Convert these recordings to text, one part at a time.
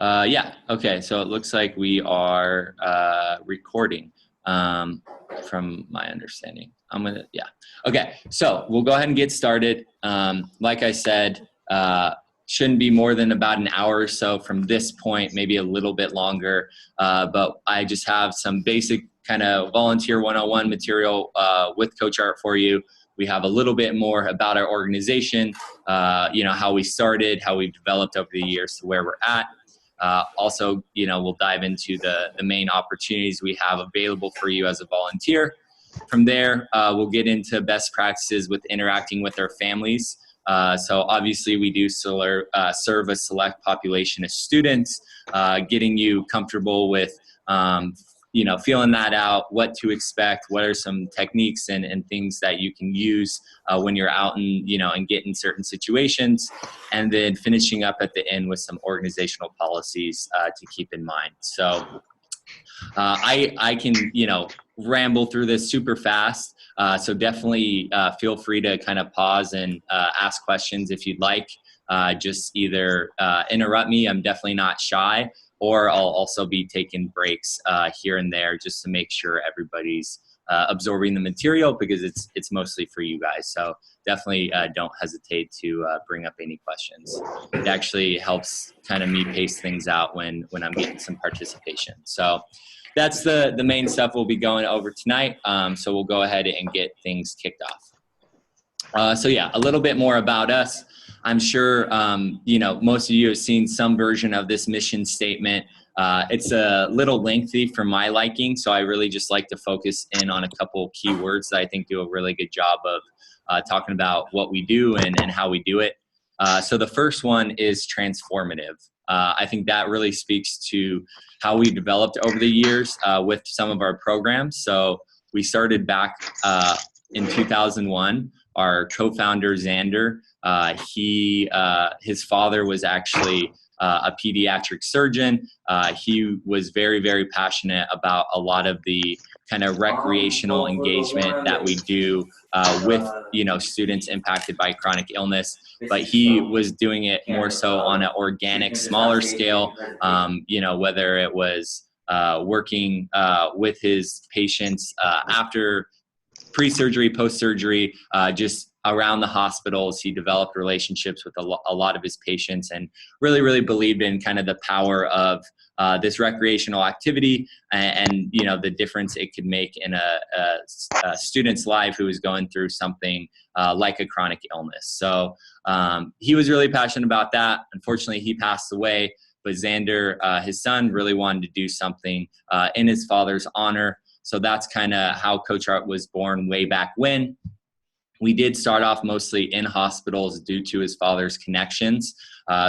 Yeah. Okay. So it looks like we are recording, from my understanding. Yeah. Okay. So we'll go ahead and get started. Like I said, shouldn't be more than about an hour or so from this point, maybe a little bit longer. But I just have some basic kind of volunteer 101 material with Coach Art for you. We have a little bit more about our organization, how we started, how we've developed over the years to where we're at. Also, we'll dive into the main opportunities we have available for you as a volunteer. From there, we'll get into best practices with interacting with our families. So obviously we do serve a select population of students, getting you comfortable with feeling that out, what to expect, what are some techniques and things that you can use when you're out and get in certain situations, and then finishing up at the end with some organizational policies to keep in mind. So I can, ramble through this super fast. So definitely feel free to kind of pause and ask questions if you'd like. Just either interrupt me. I'm definitely not shy. Or I'll also be taking breaks here and there just to make sure everybody's absorbing the material, because it's mostly for you guys. So definitely don't hesitate to bring up any questions. It actually helps kind of me pace things out when I'm getting some participation. So that's the main stuff we'll be going over tonight. So we'll go ahead and get things kicked off. So yeah, a little bit more about us. I'm sure, most of you have seen some version of this mission statement. It's a little lengthy for my liking, so I really just like to focus in on a couple key words that I think do a really good job of talking about what we do and how we do it. So the first one is transformative. I think that really speaks to how we developed over the years with some of our programs. So we started back in 2001. Our co-founder, Xander, his father was actually a pediatric surgeon. He was very, very passionate about a lot of the kind of recreational engagement that we do with, students impacted by chronic illness. But he was doing it more so on an organic, smaller scale, whether it was working with his patients after pre-surgery, post-surgery, just around the hospitals. He developed relationships with a lot of his patients and really, really believed in kind of the power of this recreational activity and the difference it could make in a student's life who is going through something like a chronic illness. So he was really passionate about that. Unfortunately, he passed away, but Xander, his son, really wanted to do something in his father's honor. So that's kind of how Coach Art was born way back when. We did start off mostly in hospitals due to his father's connections.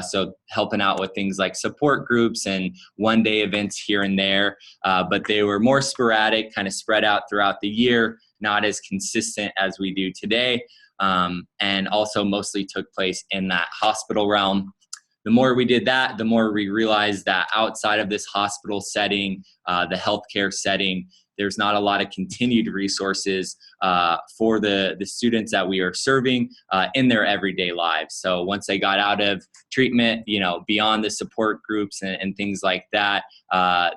So helping out with things like support groups and one-day events here and there. But they were more sporadic, kind of spread out throughout the year, not as consistent as we do today. And also mostly took place in that hospital realm. The more we did that, the more we realized that outside of this hospital setting, the healthcare setting, there's not a lot of continued resources for the students that we are serving in their everyday lives. So once they got out of treatment, beyond the support groups and things like that,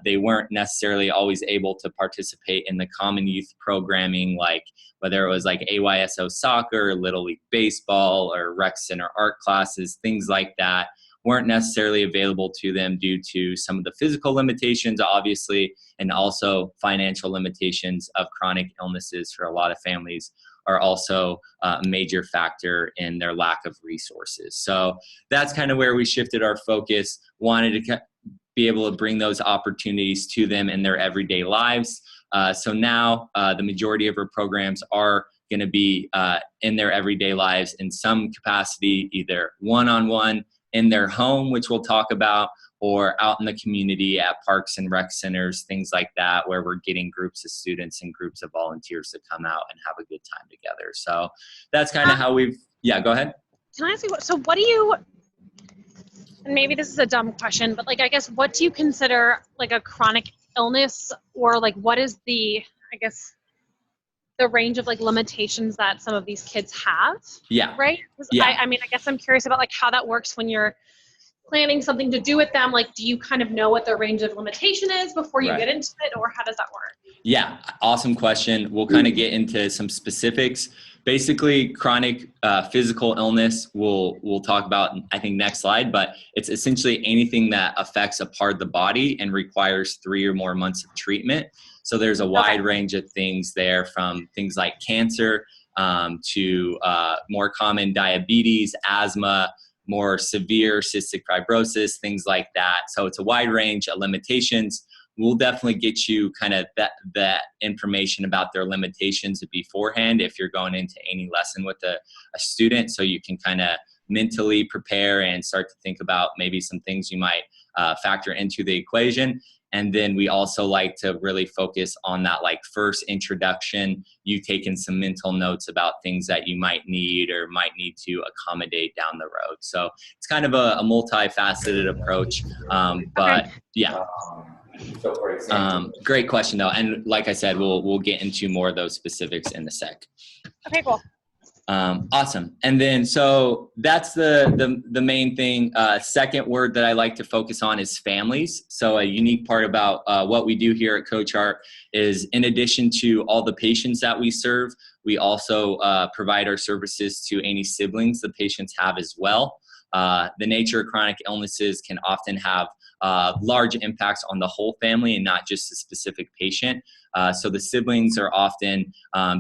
they weren't necessarily always able to participate in the common youth programming, like whether it was like AYSO soccer, Little League baseball, or rec center art classes, things like that weren't necessarily available to them due to some of the physical limitations, obviously, and also financial limitations of chronic illnesses for a lot of families are also a major factor in their lack of resources. So that's kind of where we shifted our focus, wanted to be able to bring those opportunities to them in their everyday lives. So now the majority of our programs are going to be in their everyday lives in some capacity, either one-on-one, in their home, which we'll talk about, or out in the community at parks and rec centers, things like that, where we're getting groups of students and groups of volunteers to come out and have a good time together. So that's kind of how go ahead. Can I ask you, so what do you, and maybe this is a dumb question, but like, I guess, what do you consider like a chronic illness, or like, what is the range of like limitations that some of these kids have? Yeah. Right? Yeah. I mean, I guess I'm curious about like how that works when you're planning something to do with them, like, do you kind of know what their range of limitation is before you Right. get into it, or how does that work? Yeah, awesome question. We'll kind of get into some specifics. Basically, chronic physical illness we'll talk about, I think, next slide, but it's essentially anything that affects a part of the body and requires 3 or more months of treatment. So there's a wide range of things there, from things like cancer to more common diabetes, asthma, more severe cystic fibrosis, things like that. So it's a wide range of limitations. We'll definitely get you kind of that information about their limitations beforehand if you're going into any lesson with a student, so you can kind of mentally prepare and start to think about maybe some things you might factor into the equation. And then we also like to really focus on that like first introduction, you taking some mental notes about things that you might need or might need to accommodate down the road. So it's kind of a multifaceted approach, but yeah. So for example, Great question though, and like I said, we'll get into more of those specifics in a sec. Okay, cool. Awesome. And then so that's the main thing. Second word that I like to focus on is families. So a unique part about what we do here at CoachHeart is, in addition to all the patients that we serve, we also provide our services to any siblings the patients have as well. The nature of chronic illnesses can often have large impacts on the whole family and not just a specific patient. So the siblings are often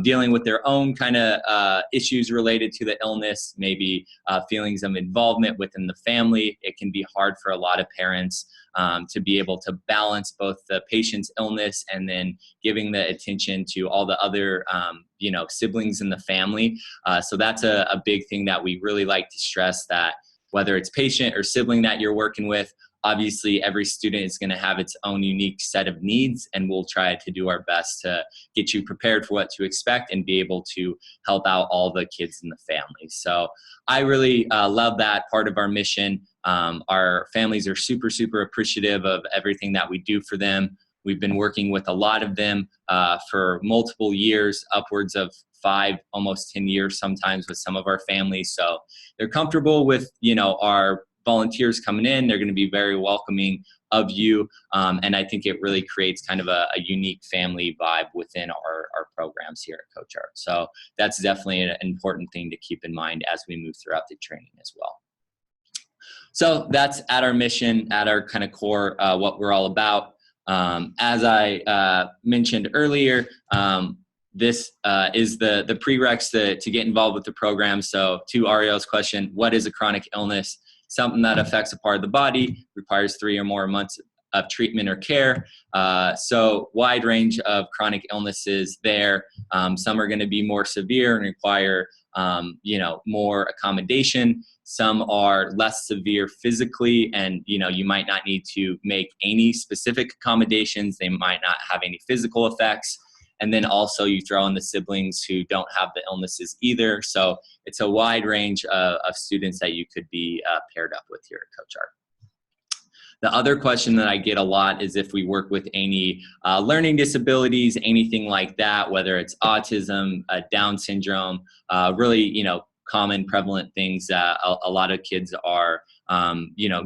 dealing with their own kind of issues related to the illness, maybe feelings of involvement within the family. It can be hard for a lot of parents to be able to balance both the patient's illness and then giving the attention to all the other siblings in the family. So that's a big thing that we really like to stress, that whether it's patient or sibling that you're working with, obviously every student is going to have its own unique set of needs, and we'll try to do our best to get you prepared for what to expect and be able to help out all the kids in the family. So I really love that part of our mission. Our families are super, super appreciative of everything that we do for them. We've been working with a lot of them for multiple years, upwards of 5, almost 10 years sometimes with some of our families. So they're comfortable with, our volunteers coming in. They're going to be very welcoming of you. And I think it really creates kind of a unique family vibe within our programs here at CoachHeart. So that's definitely an important thing to keep in mind as we move throughout the training as well. So that's at our mission, at our kind of core, what we're all about. As I mentioned earlier, this is the prereqs to get involved with the program. So to Ariel's question, what is a chronic illness? Something that affects a part of the body, requires 3 or more months of treatment or care. So wide range of chronic illnesses there. Some are going to be more severe and require more accommodation. Some are less severe physically, and you might not need to make any specific accommodations. They might not have any physical effects. And then also you throw in the siblings who don't have the illnesses either. So it's a wide range of students that you could be paired up with here at CoachHeart. The other question that I get a lot is if we work with any learning disabilities, anything like that, whether it's autism, Down syndrome, really, common prevalent things that a lot of kids are,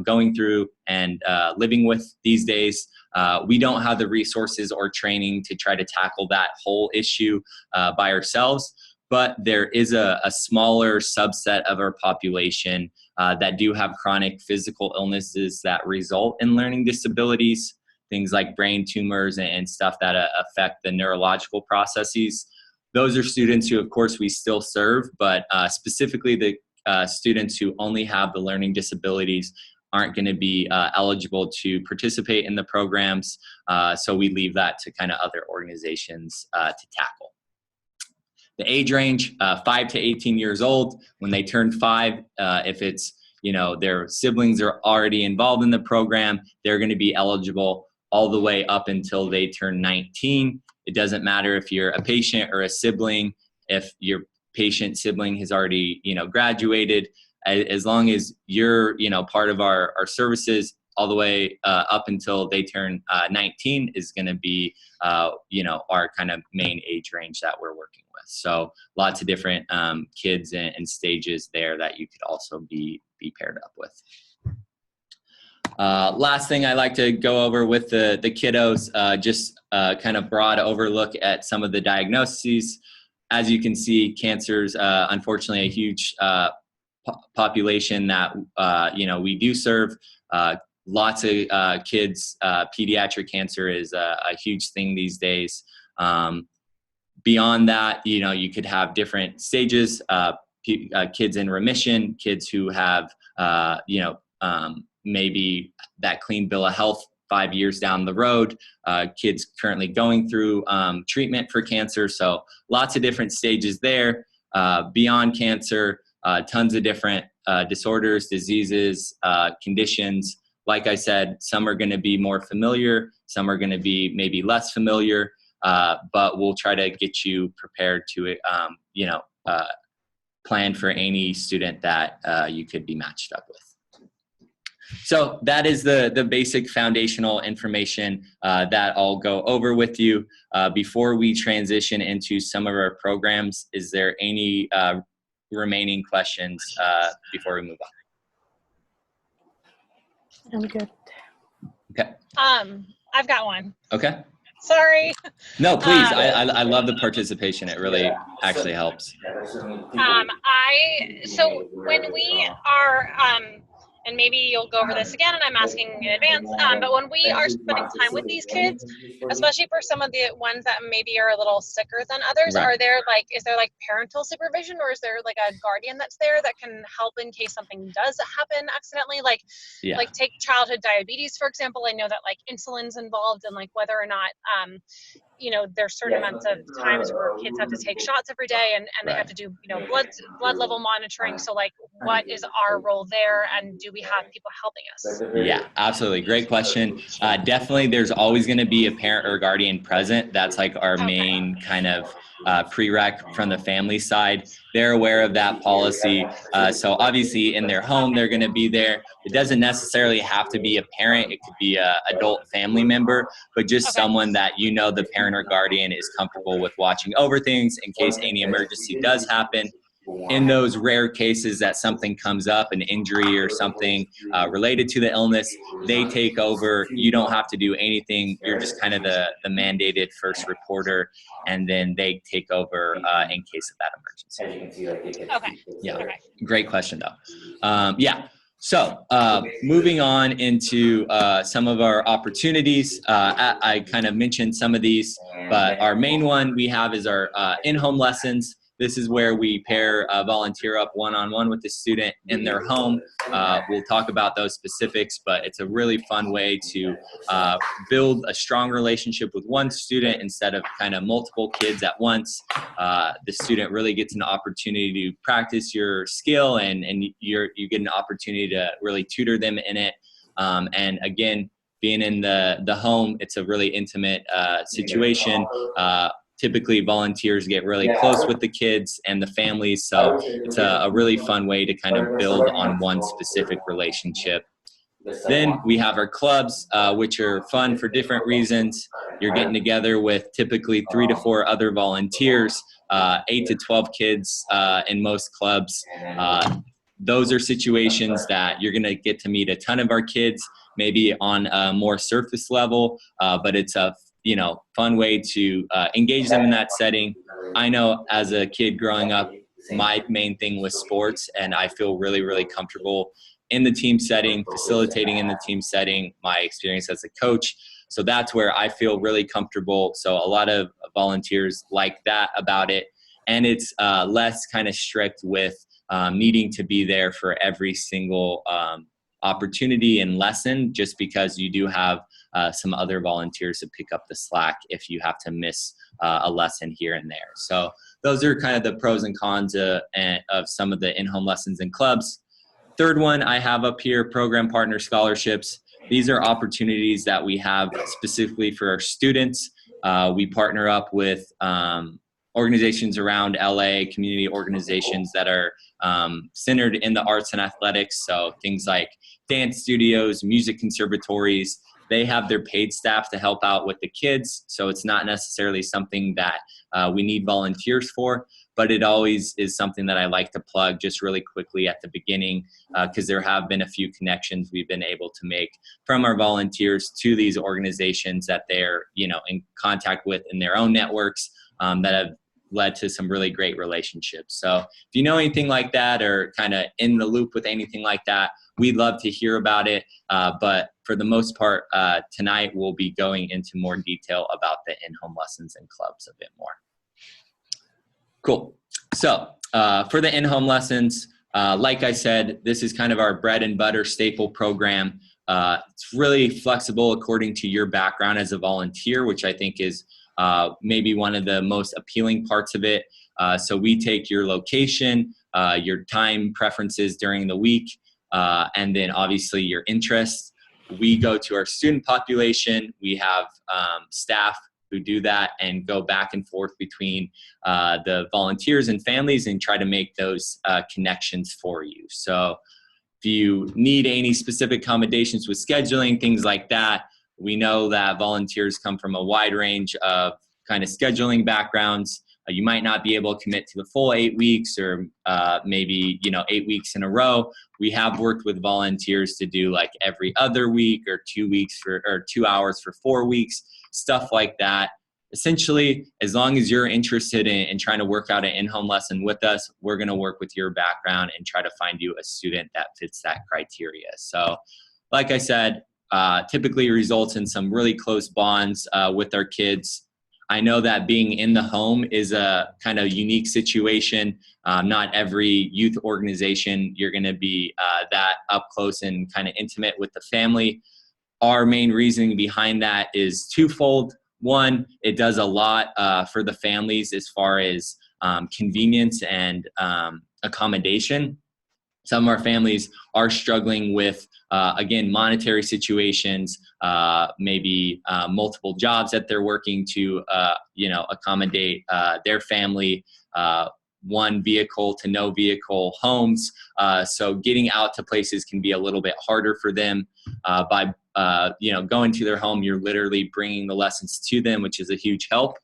going through and living with these days. We don't have the resources or training to try to tackle that whole issue by ourselves, but there is a smaller subset of our population that do have chronic physical illnesses that result in learning disabilities, things like brain tumors and stuff that affect the neurological processes. Those are students who, of course, we still serve, but specifically the students who only have the learning disabilities aren't going to be eligible to participate in the programs. So we leave that to kind of other organizations to tackle. The age range, 5 to 18 years old. When they turn 5, if it's, their siblings are already involved in the program, they're going to be eligible all the way up until they turn 19. It doesn't matter if you're a patient or a sibling, if your patient sibling has already, graduated, as long as you're, part of our services all the way up until they turn 19 is going to be, our kind of main age range that we're working with. So lots of different kids and stages there that you could also be paired up with. Last thing I like to go over with the kiddos, just kind of broad overlook at some of the diagnoses. As you can see, cancer is unfortunately a huge population that we do serve. Lots of kids. Pediatric cancer is a huge thing these days. Beyond that, you could have different stages. Kids in remission, kids who have maybe that clean bill of health 5 years down the road, kids currently going through treatment for cancer. So lots of different stages there. Beyond cancer, tons of different disorders, diseases, conditions. Like I said, some are going to be more familiar, some are going to be maybe less familiar, but we'll try to get you prepared to, plan for any student that you could be matched up with. So that is the basic foundational information that I'll go over with you. Before we transition into some of our programs, is there any remaining questions before we move on? I'm good. Okay. I've got one. Okay. Sorry. No, please. I love the participation. It really actually helps. So when we are, and maybe you'll go over this again, and I'm asking in advance, but when we are spending time with these kids, especially for some of the ones that maybe are a little sicker than others, Right. is there parental supervision, or is there a guardian that's there that can help in case something does happen accidentally? Yeah. Take childhood diabetes, for example. I know that insulin's involved, and whether or not, there's certain amounts of times where kids have to take shots every day, and they have to do, blood level monitoring. So what is our role there, and do we have people helping us? Yeah, absolutely. Great question. Definitely there's always going to be a parent or guardian present. That's our main kind of prereq from the family side. They're aware of that policy. So obviously in their home, they're going to be there. It doesn't necessarily have to be a parent. It could be an adult family member, but just someone that the parent or guardian is comfortable with watching over things in case any emergency does happen. In those rare cases that something comes up, an injury or something related to the illness, they take over. You don't have to do anything. You're just kind of the mandated first reporter, and then they take over in case of that emergency. Okay. Yeah. Okay. Great question, though. So moving on into some of our opportunities. I kind of mentioned some of these, but our main one we have is our in-home lessons. This is where we pair a volunteer up one-on-one with the student in their home. We'll talk about those specifics, but it's a really fun way to build a strong relationship with one student instead of kind of multiple kids at once. The student really gets an opportunity to practice your skill, and you get an opportunity to really tutor them in it. And again, being in the home, it's a really intimate situation. Typically volunteers get really close with the kids and the families, so it's a really fun way to kind of build on one specific relationship. Then we have our clubs, which are fun for different reasons. You're getting together with typically 3 to 4 other volunteers, 8 to 12 kids in most clubs. Those are situations that you're going to get to meet a ton of our kids, maybe on a more surface level, but it's a fun way to engage them in that setting. I know as a kid growing up, my main thing was sports, and I feel really, really comfortable in the team setting, facilitating in the team setting, my experience as a coach. So that's where I feel really comfortable. So a lot of volunteers like that about it. And it's less kind of strict with needing to be there for every single opportunity and lesson, just because you do have some other volunteers to pick up the slack if you have to miss a lesson here and there. So those are kind of the pros and cons of some of the in-home lessons and clubs. Third one I have up here, program partner scholarships. These are opportunities that we have specifically for our students. We partner up with organizations around LA, community organizations that are centered in the arts and athletics. So things like dance studios, music conservatories. They have their paid staff to help out with the kids. So it's not necessarily something that we need volunteers for, but it always is something that I like to plug just really quickly at the beginning, because there have been a few connections we've been able to make from our volunteers to these organizations that they're, in contact with in their own networks, that have led to some really great relationships. So if you know anything like that or kind of in the loop with anything like that, we'd love to hear about it. But for the most part, tonight we'll be going into more detail about the in-home lessons and clubs a bit more. Cool. So for the in-home lessons, like I said, this is kind of our bread and butter staple program. It's really flexible according to your background as a volunteer, which I think is maybe one of the most appealing parts of it. So we take your location, your time preferences during the week, and then obviously your interests. We go to our student population. We have staff who do that and go back and forth between the volunteers and families and try to make those connections for you. So if you need any specific accommodations with scheduling, things like that, we know that volunteers come from a wide range of kind of scheduling backgrounds. You might not be able to commit to the full 8 weeks or maybe 8 weeks in a row. We have worked with volunteers to do like every other week or 2 weeks or 2 hours for 4 weeks, stuff like that. Essentially, as long as you're interested in trying to work out an in-home lesson with us, we're going to work with your background and try to find you a student that fits that criteria. So like I said, typically results in some really close bonds with our kids. I know that being in the home is a kind of unique situation. Not every youth organization you're going to be that up close and kind of intimate with the family. Our main reasoning behind that is twofold. One, it does a lot for the families as far as convenience and accommodation. Some of our families are struggling with, again, monetary situations, maybe multiple jobs that they're working to, accommodate their family, one vehicle to no vehicle homes. So getting out to places can be a little bit harder for them. By going to their home, you're literally bringing the lessons to them, which is a huge help.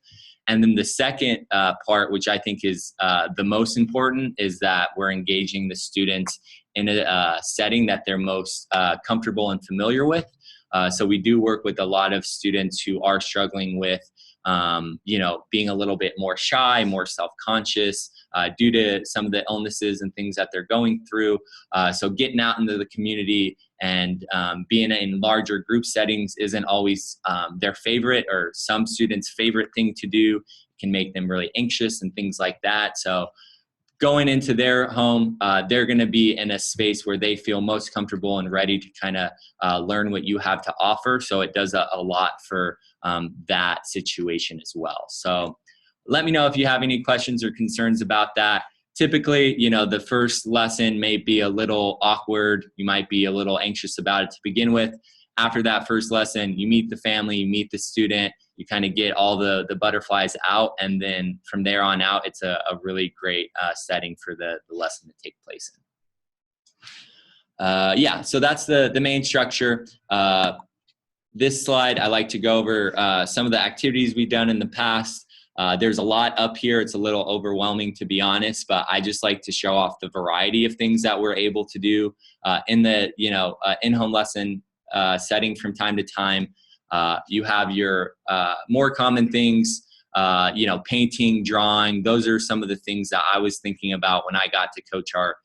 And then the second part, which I think is the most important, is that we're engaging the students in a setting that they're most comfortable and familiar with. So we do work with a lot of students who are struggling with, being a little bit more shy, more self-conscious due to some of the illnesses and things that they're going through. So getting out into the community and being in larger group settings isn't always their favorite, or some students' favorite thing to do. It can make them really anxious and things like that. So going into their home, they're going to be in a space where they feel most comfortable and ready to kind of learn what you have to offer. So it does a lot for that situation as well. So let me know if you have any questions or concerns about that. Typically, the first lesson may be a little awkward. You might be a little anxious about it to begin with. After that first lesson, you meet the family, you meet the student, you kind of get all the butterflies out. And then from there on out, it's a really great setting for the lesson to take place in. So that's the main structure. This slide, I like to go over some of the activities we've done in the past. There's a lot up here. It's a little overwhelming, to be honest, but I just like to show off the variety of things that we're able to do in the in-home lesson setting from time to time. You have your more common things, painting, drawing. Those are some of the things that I was thinking about when I got to Coach Art.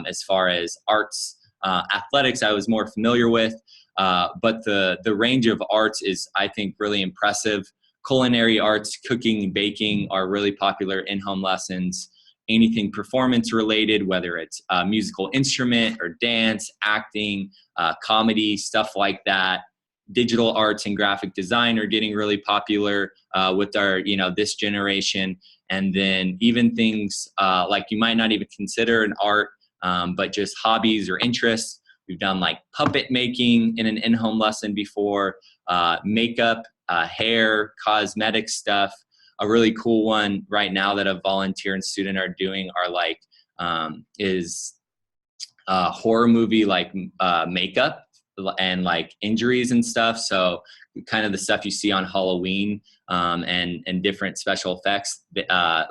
As far as arts, athletics, I was more familiar with, but the range of arts is, I think, really impressive. Culinary arts, cooking, baking are really popular in-home lessons. Anything performance related, whether it's a musical instrument or dance, acting, comedy, stuff like that. Digital arts and graphic design are getting really popular with our, this generation. And then even things like you might not even consider an art, but just hobbies or interests. We've done like puppet making in an in-home lesson before, makeup, hair, cosmetic stuff. A really cool one right now that a volunteer and student are doing are like is horror movie like makeup. and like injuries and stuff. So kind of the stuff you see on Halloween and different special effects.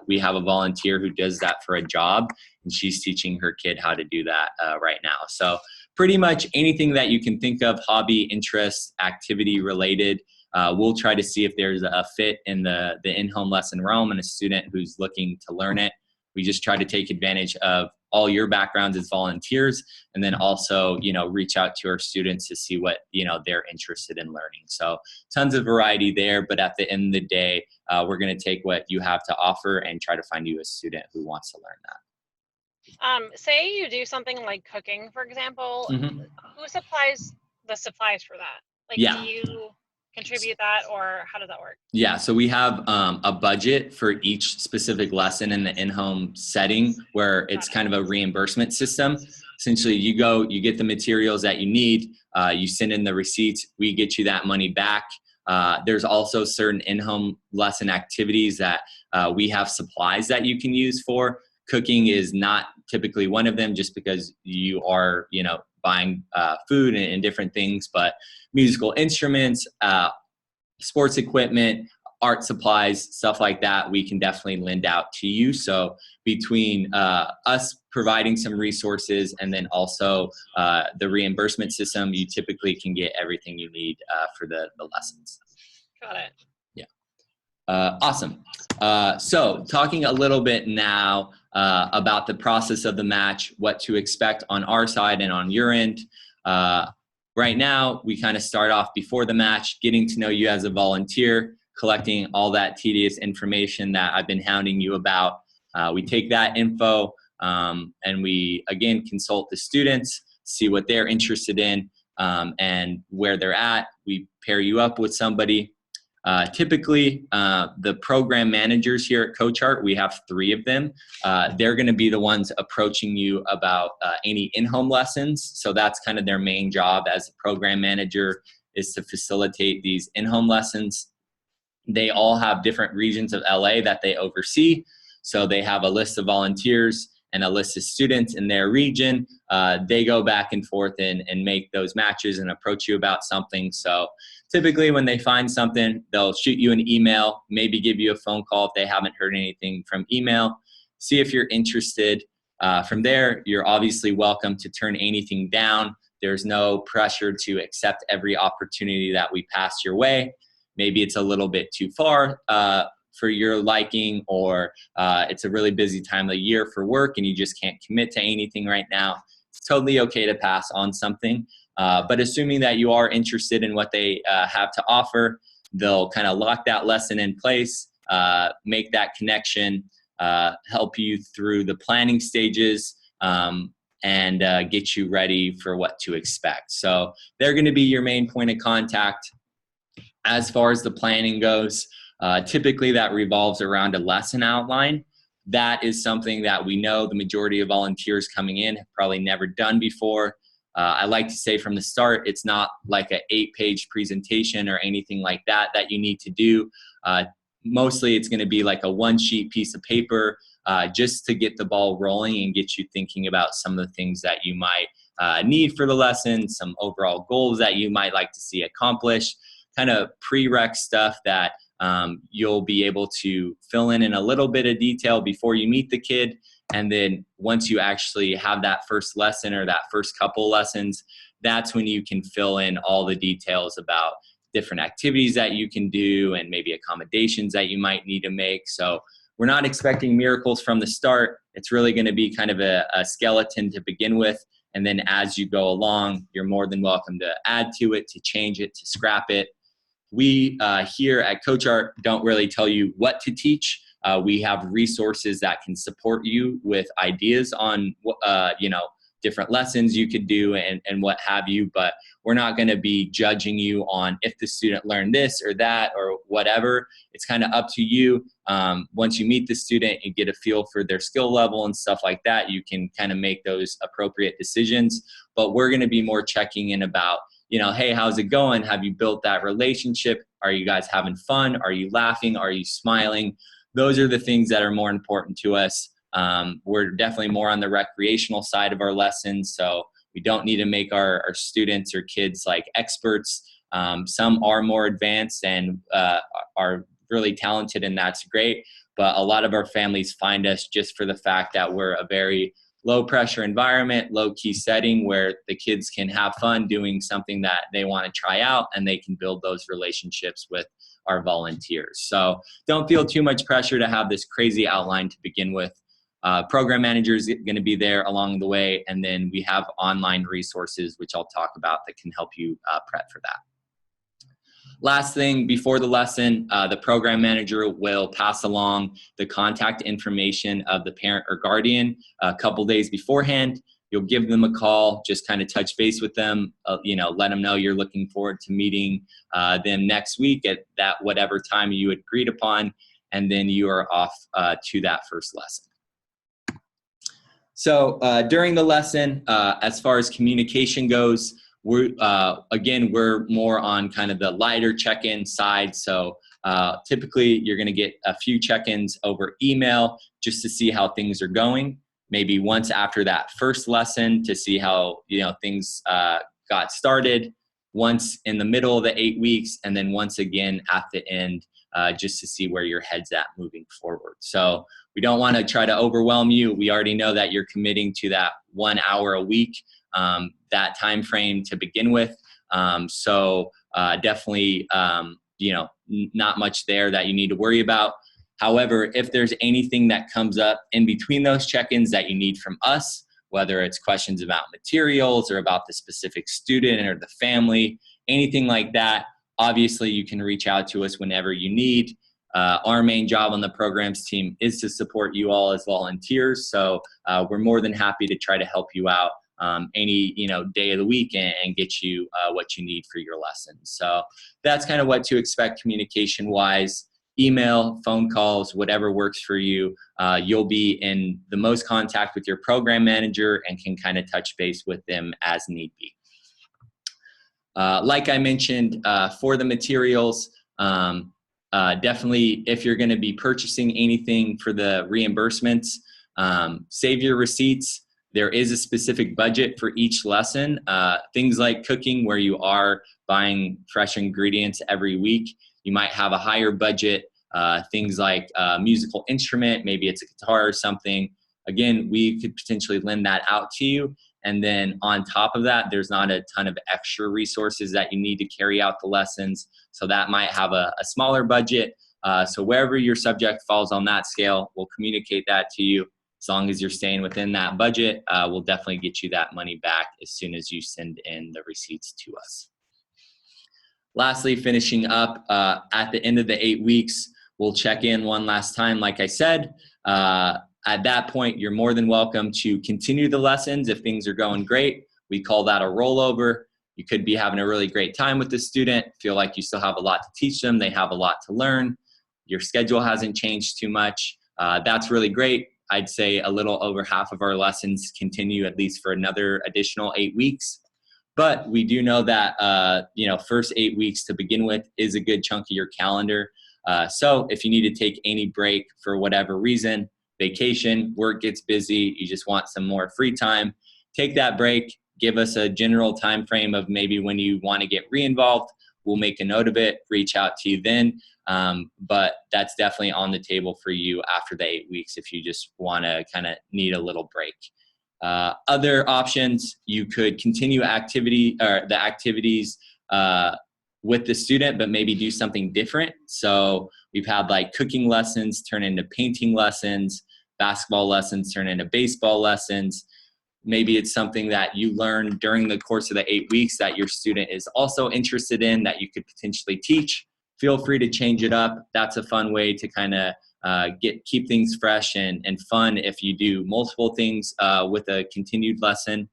We have a volunteer who does that for a job, and she's teaching her kid how to do that right now. So pretty much anything that you can think of, hobby, interest, activity related, we'll try to see if there's a fit in the in-home lesson realm and a student who's looking to learn it. We just try to take advantage of all your backgrounds as volunteers, and then also, reach out to our students to see what, they're interested in learning. So tons of variety there, but at the end of the day, we're going to take what you have to offer and try to find you a student who wants to learn that. Say you do something like cooking, for example, who supplies the supplies for that? Like, Yeah. do you contribute that, or how does that work? Yeah, so we have a budget for each specific lesson in the in-home setting where it's kind of a reimbursement system. Essentially, you get the materials that you need, you send in the receipts, we get you that money back. There's also certain in-home lesson activities that we have supplies that you can use for. Cooking is not typically one of them, just because you are, buying food and different things, but musical instruments, sports equipment, art supplies, stuff like that, we can definitely lend out to you. So between us providing some resources and then also the reimbursement system, you typically can get everything you need for the lessons. Got it. Yeah. Awesome. So talking a little bit now about the process of the match, what to expect on our side and on your end. Right now, we kind of start off before the match, getting to know you as a volunteer, collecting all that tedious information that I've been hounding you about. We take that info and we, again, consult the students, see what they're interested in and where they're at. We pair you up with somebody. Typically, the program managers here at CoachArt, we have 3 of them. They're going to be the ones approaching you about any in-home lessons. So that's kind of their main job as a program manager, is to facilitate these in-home lessons. They all have different regions of LA that they oversee. So they have a list of volunteers and a list of students in their region. They go back and forth and make those matches and approach you about something. So typically when they find something, they'll shoot you an email, maybe give you a phone call if they haven't heard anything from email, see if you're interested. From there, you're obviously welcome to turn anything down. There's no pressure to accept every opportunity that we pass your way. Maybe it's a little bit too far for your liking, or it's a really busy time of the year for work and you just can't commit to anything right now. It's totally okay to pass on something. But assuming that you are interested in what they have to offer, they'll kind of lock that lesson in place, make that connection, help you through the planning stages, and get you ready for what to expect. So they're going to be your main point of contact. As far as the planning goes, typically that revolves around a lesson outline. That is something that we know the majority of volunteers coming in have probably never done before. I like to say from the start, it's not like an 8-page presentation or anything like that you need to do. Mostly it's going to be like a 1-sheet piece of paper just to get the ball rolling and get you thinking about some of the things that you might need for the lesson, some overall goals that you might like to see accomplished, kind of prereq stuff that you'll be able to fill in a little bit of detail before you meet the kid. And then once you actually have that first lesson or that first couple lessons, that's when you can fill in all the details about different activities that you can do and maybe accommodations that you might need to make. So we're not expecting miracles from the start. It's really going to be kind of a skeleton to begin with. And then as you go along, you're more than welcome to add to it, to change it, to scrap it. We here at CoachArt don't really tell you what to teach. We have resources that can support you with ideas on, different lessons you could do and what have you, but we're not going to be judging you on if the student learned this or that or whatever. It's kind of up to you. Once you meet the student, you get a feel for their skill level and stuff like that. You can kind of make those appropriate decisions, but we're going to be more checking in about, hey, how's it going? Have you built that relationship? Are you guys having fun? Are you laughing? Are you smiling? Those are the things that are more important to us. We're definitely more on the recreational side of our lessons. So We don't need to make our students or kids like experts. Some are more advanced and are really talented, and that's great. But a lot of our families find us just for the fact that we're a very low pressure environment, low key setting where the kids can have fun doing something that they want to try out, and they can build those relationships with our volunteers. So don't feel too much pressure to have this crazy outline to begin with. Program managers going to be there along the way, and then we have online resources, which I'll talk about, that can help you prep for that. Last thing before the lesson, the program manager will pass along the contact information of the parent or guardian a couple days beforehand. You'll give them a call, just kind of touch base with them, let them know you're looking forward to meeting them next week at that whatever time you agreed upon, and then you are off to that first lesson. So during the lesson, as far as communication goes, we're more on kind of the lighter check-in side. So typically you're going to get a few check-ins over email just to see how things are going. Maybe once after that first lesson to see how things got started. Once in the middle of the 8 weeks, and then once again at the end, just to see where your head's at moving forward. So we don't want to try to overwhelm you. We already know that you're committing to that 1 hour a week, that time frame to begin with. Definitely, not much there that you need to worry about. However, if there's anything that comes up in between those check-ins that you need from us, whether it's questions about materials or about the specific student or the family, anything like that, obviously you can reach out to us whenever you need. Our main job on the programs team is to support you all as volunteers. So we're more than happy to try to help you out any day of the week and get you what you need for your lessons. So that's kind of what to expect communication wise. Email, phone calls, whatever works for you. You'll be in the most contact with your program manager and can kind of touch base with them as need be. Like I mentioned, for the materials, definitely if you're going to be purchasing anything for the reimbursements, save your receipts. There is a specific budget for each lesson. Things like cooking, where you are buying fresh ingredients every week, you might have a higher budget. Things like a musical instrument, maybe it's a guitar or something. Again, we could potentially lend that out to you. And then on top of that, there's not a ton of extra resources that you need to carry out the lessons. So that might have a smaller budget. So wherever your subject falls on that scale, we'll communicate that to you. As long as you're staying within that budget, we'll definitely get you that money back as soon as you send in the receipts to us. Lastly, finishing up at the end of the 8 weeks, we'll check in one last time. Like I said, at that point, you're more than welcome to continue the lessons if things are going great. We call that a rollover. You could be having a really great time with the student, feel like you still have a lot to teach them, they have a lot to learn. Your schedule hasn't changed too much. That's really great. I'd say a little over half of our lessons continue at least for another additional 8 weeks. But we do know that, first 8 weeks to begin with is a good chunk of your calendar. So if you need to take any break for whatever reason, vacation, work gets busy, you just want some more free time, take that break, give us a general time frame of maybe when you want to get re-involved. We'll make a note of it, reach out to you then. But that's definitely on the table for you after the 8 weeks if you just want to kind of need a little break. Other options, you could continue the activities with the student, but maybe do something different. So we've had like cooking lessons turn into painting lessons, basketball lessons turn into baseball lessons. Maybe it's something that you learn during the course of the 8 weeks that your student is also interested in that you could potentially teach. Feel free to change it up. That's a fun way to kind of keep things fresh and fun if you do multiple things with a continued lesson.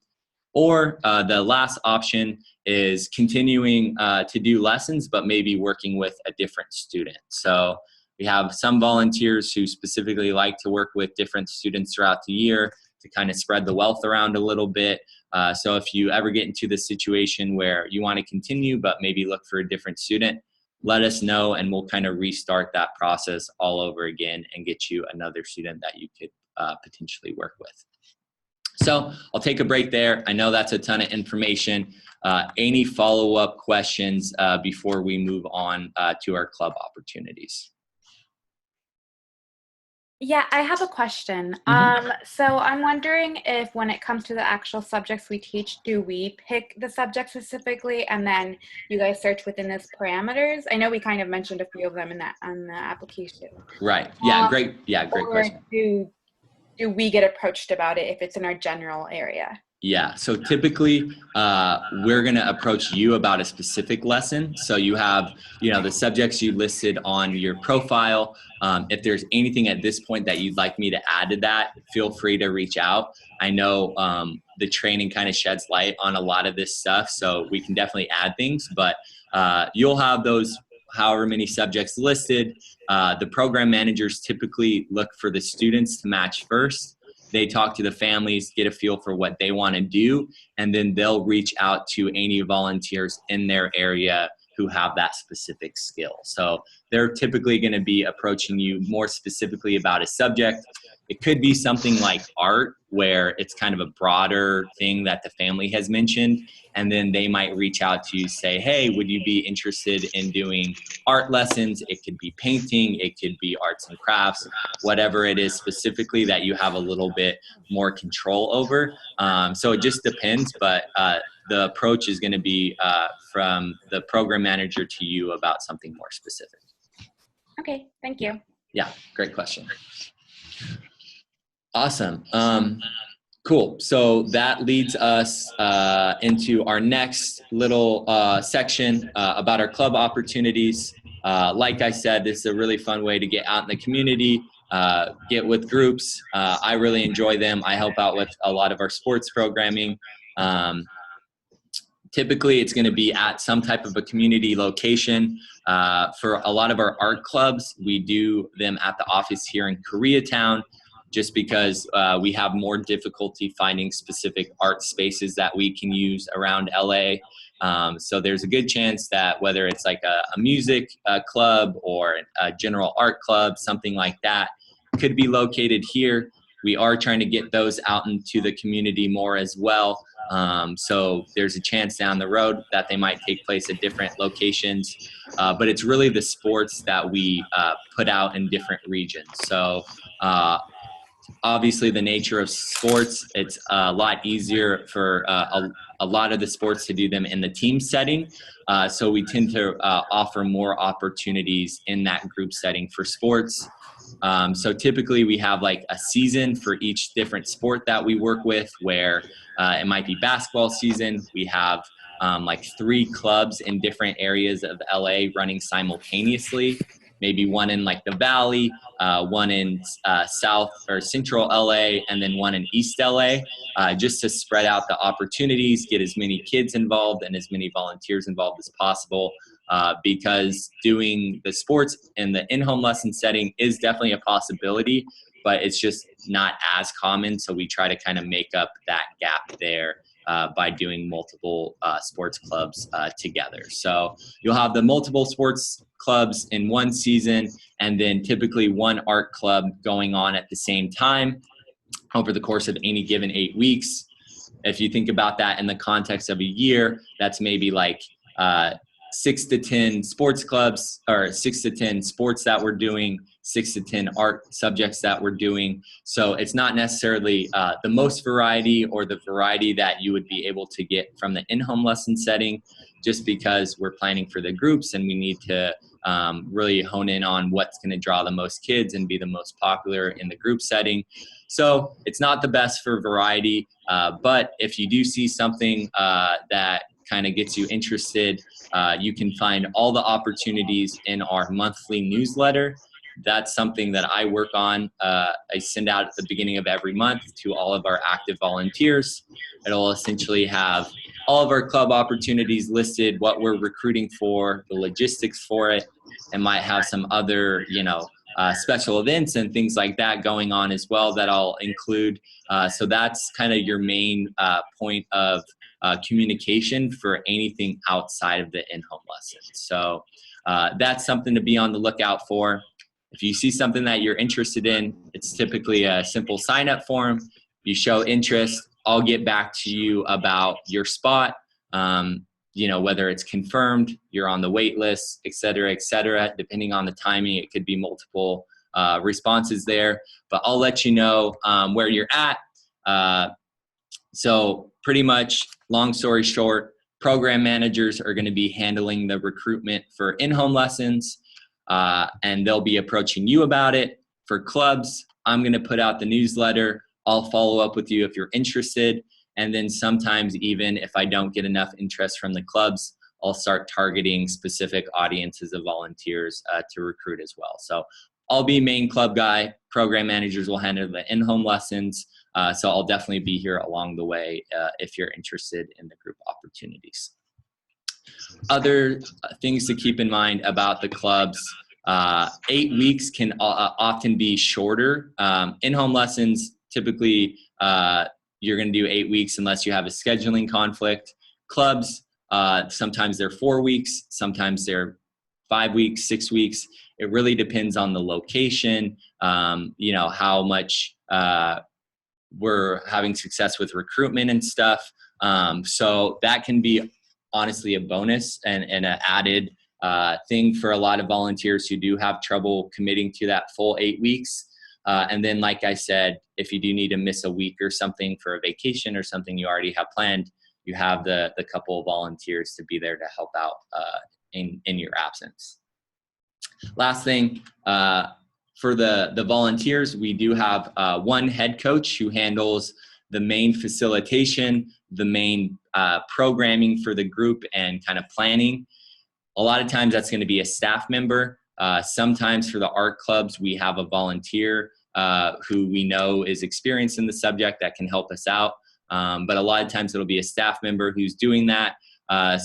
Or the last option is continuing to do lessons, but maybe working with a different student. So we have some volunteers who specifically like to work with different students throughout the year to kind of spread the wealth around a little bit. So if you ever get into the situation where you want to continue, but maybe look for a different student, let us know and we'll kind of restart that process all over again and get you another student that you could potentially work with. So I'll take a break there. I know that's a ton of information. Any follow-up questions before we move on to our club opportunities? Yeah, I have a question. So I'm wondering if when it comes to the actual subjects we teach, do we pick the subject specifically and then you guys search within those parameters? I know we kind of mentioned a few of them in that on the application. Right. Yeah, great. Yeah, great Or question. do we get approached about it if it's in our general area? Yeah, so typically we're going to approach you about a specific lesson. So you have, the subjects you listed on your profile. If there's anything at this point that you'd like me to add to that, feel free to reach out. I know the training kind of sheds light on a lot of this stuff, so we can definitely add things, but you'll have those however many subjects listed. The program managers typically look for the students to match first. They talk to the families, get a feel for what they want to do, and then they'll reach out to any volunteers in their area who have that specific skill. So they're typically going to be approaching you more specifically about a subject. It could be something like art, where it's kind of a broader thing that the family has mentioned, and then they might reach out to you, say, hey, would you be interested in doing art lessons? It could be painting, it could be arts and crafts, whatever it is specifically that you have a little bit more control over. So it just depends, but the approach is going to be from the program manager to you about something more specific. Okay, thank you. Yeah, great question. Awesome. Cool. So that leads us into our next little section about our club opportunities. Like I said, this is a really fun way to get out in the community, get with groups. I really enjoy them. I help out with a lot of our sports programming. Typically, it's going to be at some type of a community location. For a lot of our art clubs, we do them at the office here in Koreatown, just because we have more difficulty finding specific art spaces that we can use around LA. So there's a good chance that whether it's like a music club or a general art club, something like that, could be located here. We are trying to get those out into the community more as well. So there's a chance down the road that they might take place at different locations. But it's really the sports that we put out in different regions. So obviously the nature of sports, it's a lot easier for a lot of the sports to do them in the team setting. So we tend to offer more opportunities in that group setting for sports. So typically we have like a season for each different sport that we work with, where it might be basketball season. We have like 3 clubs in different areas of LA running simultaneously. Maybe one in like the Valley, one in South or Central LA, and then one in East LA, just to spread out the opportunities, get as many kids involved and as many volunteers involved as possible. Because doing the sports in the in-home lesson setting is definitely a possibility, but it's just not as common. So we try to kind of make up that gap there by doing multiple sports clubs together. So you'll have the multiple sports clubs in one season, and then typically one art club going on at the same time over the course of any given 8 weeks. If you think about that in the context of a year, that's maybe like 6 to 10 sports clubs, or 6 to 10 sports that we're doing, 6 to 10 art subjects that we're doing. So it's not necessarily the most variety or the variety that you would be able to get from the in-home lesson setting, just because we're planning for the groups and we need to really hone in on what's going to draw the most kids and be the most popular in the group setting. So it's not the best for variety, but if you do see something that kind of gets you interested, you can find all the opportunities in our monthly newsletter. That's something that I work on. I send out at the beginning of every month to all of our active volunteers. It'll essentially have all of our club opportunities listed, what we're recruiting for, the logistics for it, and might have some other, special events and things like that going on as well that I'll include. So that's kind of your main point of communication for anything outside of the in-home lessons. So that's something to be on the lookout for. If you see something that you're interested in, it's typically a simple sign-up form. you show interest, I'll get back to you about your spot, whether it's confirmed, you're on the wait list, et cetera, depending on the timing. It could be multiple responses there, but I'll let you know where you're at. So pretty much, long story short, program managers are going to be handling the recruitment for in-home lessons, and they'll be approaching you about it. For clubs, I'm going to put out the newsletter. I'll follow up with you if you're interested. And then sometimes even if I don't get enough interest from the clubs, I'll start targeting specific audiences of volunteers to recruit as well. So I'll be main club guy. Program managers will handle the in-home lessons. So I'll definitely be here along the way if you're interested in the group opportunities. Other things to keep in mind about the clubs, 8 weeks can often be shorter. In-home lessons, typically you're going to do 8 weeks unless you have a scheduling conflict. Clubs, sometimes they're 4 weeks, sometimes they're 5 weeks, 6 weeks. It really depends on the location, how much we're having success with recruitment and stuff. So that can be honestly a bonus and an added thing for a lot of volunteers who do have trouble committing to that full 8 weeks. And then, like I said, if you do need to miss a week or something for a vacation or something you already have planned, you have the couple of volunteers to be there to help out in your absence. Last thing, for the volunteers, we do have one head coach who handles the main facilitation, the main programming for the group and kind of planning. A lot of times that's going to be a staff member. Sometimes for the art clubs, we have a volunteer who we know is experienced in the subject that can help us out. But a lot of times it'll be a staff member who's doing that.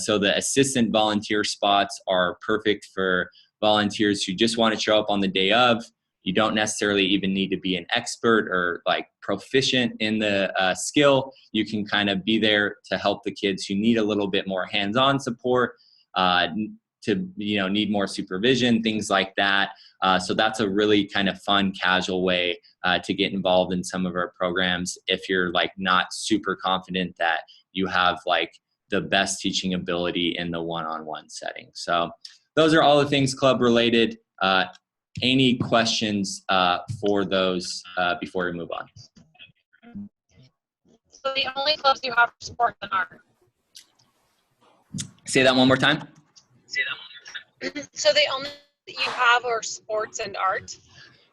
So the assistant volunteer spots are perfect for volunteers who just want to show up on the day of. You don't necessarily even need to be an expert or like proficient in the skill. You can kind of be there to help the kids who need a little bit more hands-on support, to need more supervision, things like that. So that's a really kind of fun, casual way to get involved in some of our programs if you're like not super confident that you have like the best teaching ability in the one-on-one setting. So those are all the things club related. Any questions for those before we move on? So the only clubs you have for sports and art. Say that one more time. So the only that you have are sports and art?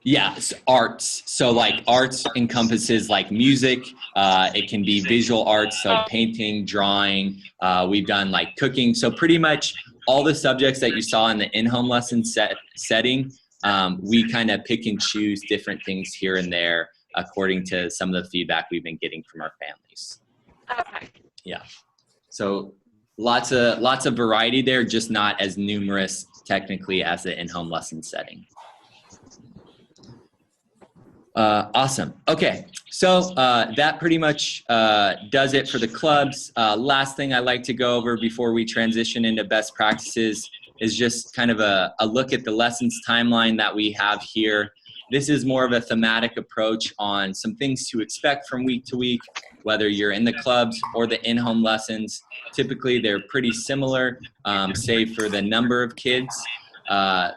Yeah, it's arts. So like arts encompasses like music. It can be visual arts, so painting, drawing. We've done like cooking. So pretty much all the subjects that you saw in the in-home lesson setting, we kind of pick and choose different things here and there according to some of the feedback we've been getting from our families. Okay. Yeah. So lots of variety there, just not as numerous technically as the in-home lesson setting. Awesome. Okay. So that pretty much does it for the clubs. Last thing I like to go over before we transition into best practices is just kind of a look at the lessons timeline that we have here. This is more of a thematic approach on some things to expect from week to week, whether you're in the clubs or the in-home lessons. Typically, they're pretty similar, save for the number of kids.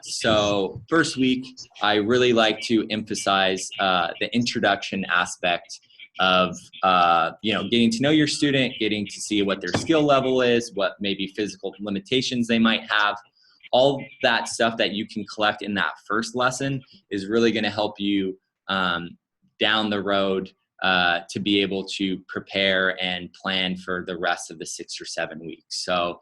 So first week, I really like to emphasize the introduction aspect of, getting to know your student, getting to see what their skill level is, what maybe physical limitations they might have. All that stuff that you can collect in that first lesson is really going to help you down the road to be able to prepare and plan for the rest of the 6 or 7 weeks. So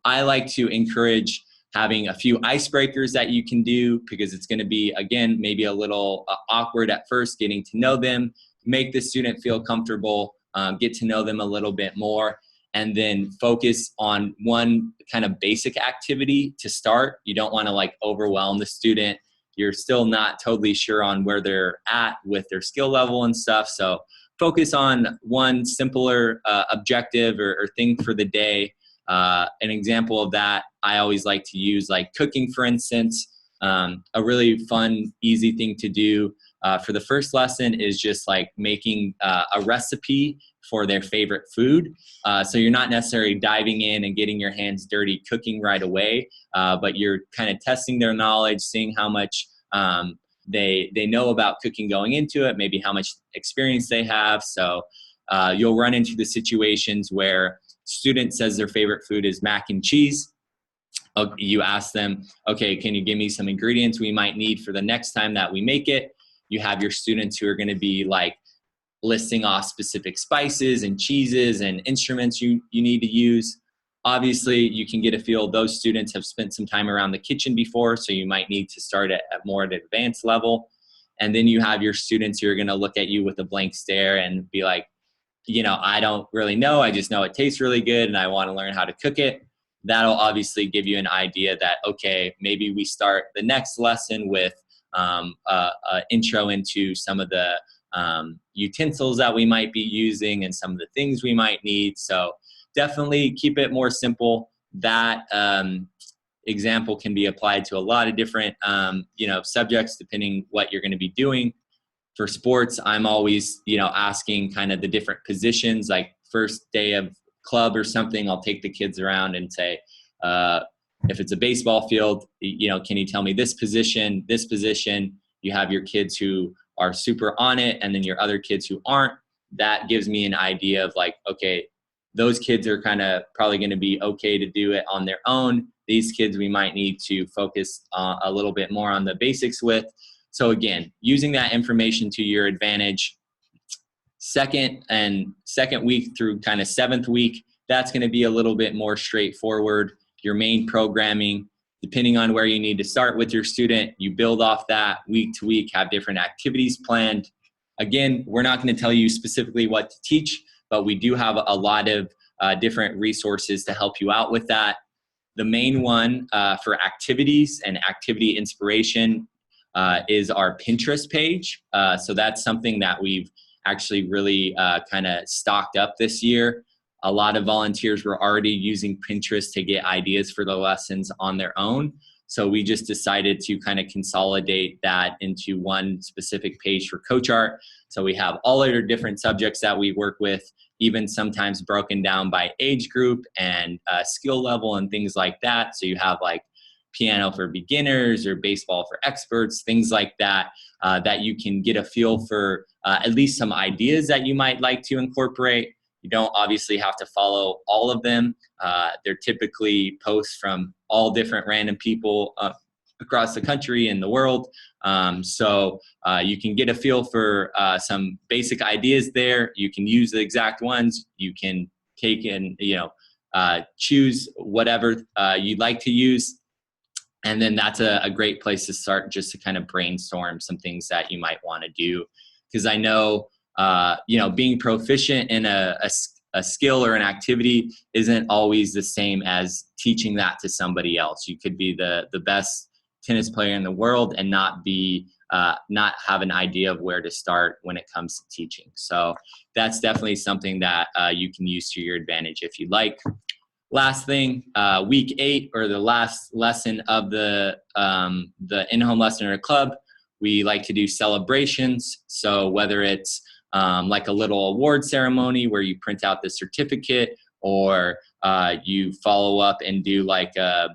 I like to encourage having a few icebreakers that you can do, because it's going to be, again, maybe a little awkward at first getting to know them, make the student feel comfortable, get to know them a little bit more, and then focus on one kind of basic activity to start. You don't want to like overwhelm the student. You're still not totally sure on where they're at with their skill level and stuff. So focus on one simpler objective or thing for the day. An example of that I always like to use, like cooking, for instance. A really fun, easy thing to do for the first lesson is just like making a recipe for their favorite food. So you're not necessarily diving in and getting your hands dirty cooking right away, but you're kind of testing their knowledge, seeing how much they know about cooking going into it, maybe how much experience they have. So you'll run into the situations where student says their favorite food is mac and cheese. You ask them, okay, can you give me some ingredients we might need for the next time that we make it? You have your students who are going to be like listing off specific spices and cheeses and instruments you need to use. Obviously, you can get a feel those students have spent some time around the kitchen before, so you might need to start at more at an advanced level. And then you have your students who are going to look at you with a blank stare and be like, you know, I don't really know. I just know it tastes really good and I want to learn how to cook it. That'll obviously give you an idea that, okay, maybe we start the next lesson with intro into some of the utensils that we might be using and some of the things we might need. So definitely keep it more simple. That example can be applied to a lot of different subjects depending what you're going to be doing. For sports, I'm always asking kind of the different positions. Like first day of club or something, I'll take the kids around and say, if it's a baseball field, can you tell me this position? You have your kids who are super on it and then your other kids who aren't. That gives me an idea of like, okay, those kids are kind of probably going to be okay to do it on their own. These kids we might need to focus a little bit more on the basics with. So again, using that information to your advantage. Second week through kind of 7th week, that's going to be a little bit more straightforward. Your main programming, depending on where you need to start with your student, you build off that week to week, have different activities planned. Again, we're not going to tell you specifically what to teach, but we do have a lot of different resources to help you out with that. The main one for activities and activity inspiration is our Pinterest page. So that's something that we've actually really kind of stocked up this year. A lot of volunteers were already using Pinterest to get ideas for the lessons on their own. So we just decided to kind of consolidate that into one specific page for Coach Art. So we have all of our different subjects that we work with, even sometimes broken down by age group and skill level and things like that. So you have like piano for beginners or baseball for experts, things like that, that you can get a feel for at least some ideas that you might like to incorporate. You don't obviously have to follow all of them. They're typically posts from all different random people across the country and the world. So you can get a feel for some basic ideas there. You can use the exact ones. You can take and, choose whatever you'd like to use. And then that's a great place to start, just to kind of brainstorm some things that you might want to do. Because I know, being proficient in a skill or an activity isn't always the same as teaching that to somebody else. You could be the best tennis player in the world and not have an idea of where to start when it comes to teaching. So that's definitely something that you can use to your advantage if you like. Last thing, week 8, or the last lesson of the in-home lesson or club, we like to do celebrations. So whether it's like a little award ceremony where you print out the certificate, or you follow up and do like a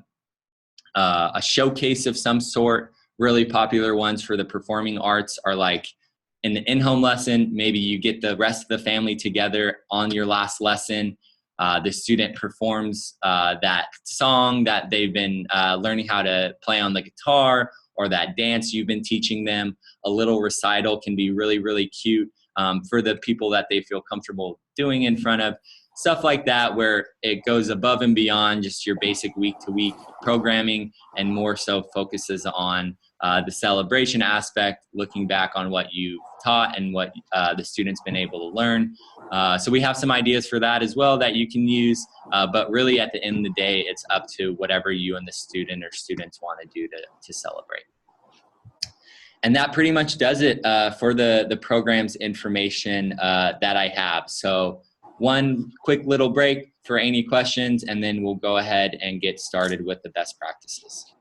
showcase of some sort. Really popular ones for the performing arts are like in the in-home lesson, maybe you get the rest of the family together on your last lesson. The student performs that song that they've been learning how to play on the guitar, or that dance you've been teaching them. A little recital can be really, really cute for the people that they feel comfortable doing in front of. Stuff like that, where it goes above and beyond just your basic week-to-week programming and more so focuses on the celebration aspect, looking back on what you taught and what the student's been able to learn. So we have some ideas for that as well that you can use, but really at the end of the day, it's up to whatever you and the student or students want to do to celebrate. And that pretty much does it for the program's information that I have. So one quick little break for any questions, and then we'll go ahead and get started with the best practices.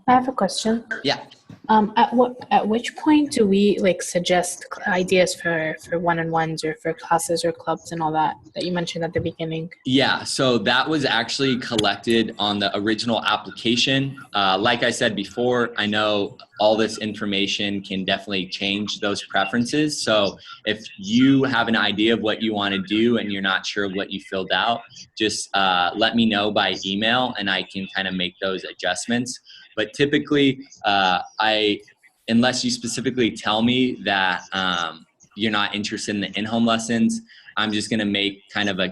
I have a question. Yeah. At which point do we like suggest ideas for one-on-ones or for classes or clubs and all that you mentioned at the beginning? Yeah, so that was actually collected on the original application. Like I said before, I know all this information can definitely change those preferences. So if you have an idea of what you want to do and you're not sure of what you filled out, just let me know by email and I can kind of make those adjustments. But typically, unless you specifically tell me that you're not interested in the in-home lessons, I'm just going to make kind of a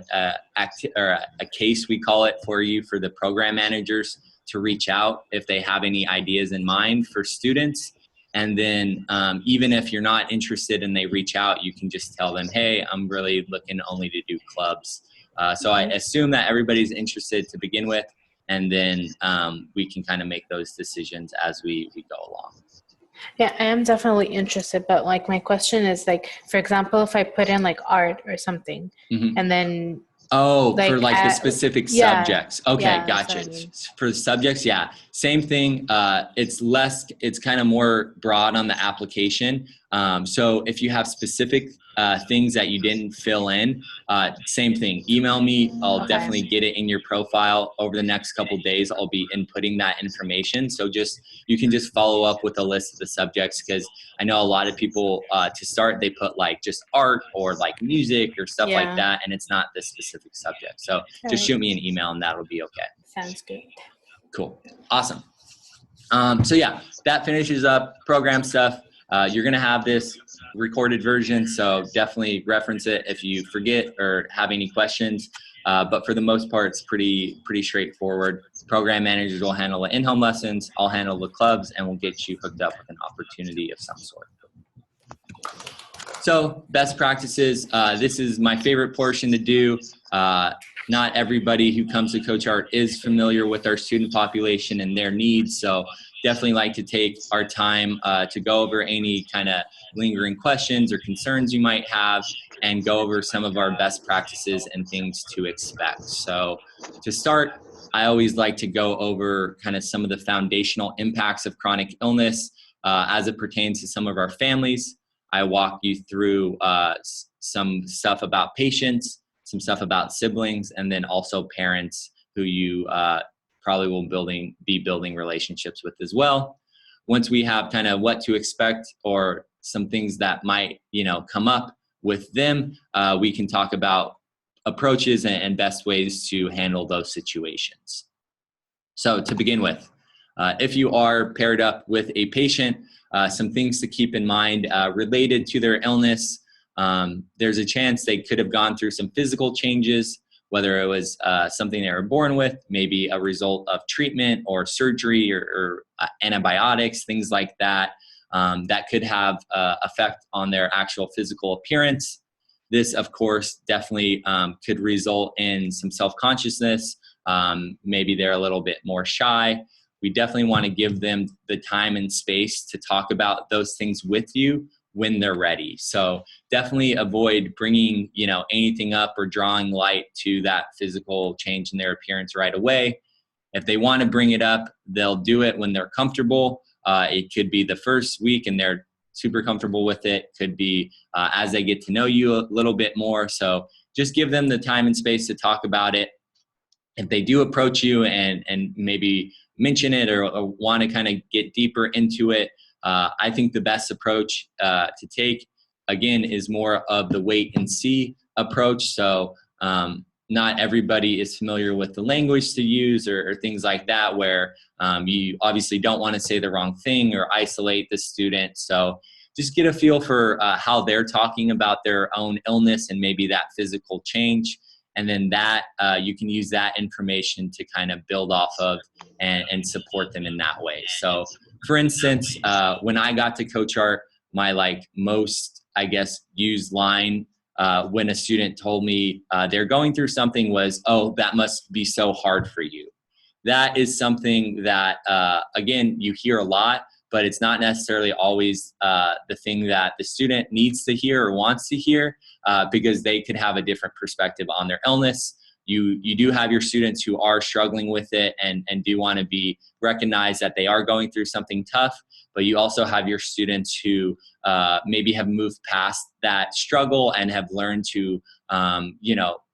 case, we call it, for you, for the program managers to reach out if they have any ideas in mind for students. And then even if you're not interested and they reach out, you can just tell them, hey, I'm really looking only to do clubs. So I assume that everybody's interested to begin with, and then we can kind of make those decisions as we go along. Yeah, I am definitely interested, but like my question is like, for example, if I put in like art or something, and then for like the specific subjects. Okay, yeah, gotcha. I mean. For the subjects, yeah, same thing. It's kind of more broad on the application. So if you have specific things that you didn't fill in, same thing. Email me. I'll definitely get it in your profile over the next couple days. I'll be inputting that information. So you can just follow up with a list of the subjects, because I know a lot of people to start, they put like just art or like music or stuff like that, and it's not the specific subject. So just shoot me an email and that'll be okay. Sounds good. Cool. Awesome. So yeah, that finishes up program stuff. You're going to have this recorded version, so definitely reference it if you forget or have any questions. But for the most part, it's pretty straightforward. Program managers will handle the in-home lessons. I'll handle the clubs, and we'll get you hooked up with an opportunity of some sort. So best practices. This is my favorite portion to do. Not everybody who comes to Coach Art is familiar with our student population and their needs. So definitely like to take our time to go over any kind of lingering questions or concerns you might have, and go over some of our best practices and things to expect. So to start, I always like to go over kind of some of the foundational impacts of chronic illness as it pertains to some of our families. I walk you through some stuff about patients, some stuff about siblings, and then also parents who you probably will be building relationships with as well. Once we have kind of what to expect or some things that might, come up with them, we can talk about approaches and best ways to handle those situations. So to begin with, if you are paired up with a patient, some things to keep in mind related to their illness. There's a chance they could have gone through some physical changes, whether it was something they were born with, maybe a result of treatment or surgery or antibiotics, things like that, that could have effect on their actual physical appearance. This, of course, definitely could result in some self-consciousness. Maybe they're a little bit more shy. We definitely want to give them the time and space to talk about those things with you when they're ready. So definitely avoid bringing, anything up or drawing light to that physical change in their appearance right away. If they want to bring it up, they'll do it when they're comfortable. It could be the first week and they're super comfortable with it. Could be as they get to know you a little bit more. So just give them the time and space to talk about it. If they do approach you and maybe mention it or want to kind of get deeper into it, I think the best approach to take, again, is more of the wait and see approach. So not everybody is familiar with the language to use or things like that, where you obviously don't want to say the wrong thing or isolate the student. So just get a feel for how they're talking about their own illness and maybe that physical change. And then that you can use that information to kind of build off of and support them in that way. So for instance, when I got to Coach Art, my most, used line when a student told me they're going through something was, "Oh, that must be so hard for you." That is something that, again, you hear a lot, but it's not necessarily always the thing that the student needs to hear or wants to hear, because they could have a different perspective on their illness. you do have your students who are struggling with it and do want to be recognized that they are going through something tough, but you also have your students who maybe have moved past that struggle and have learned to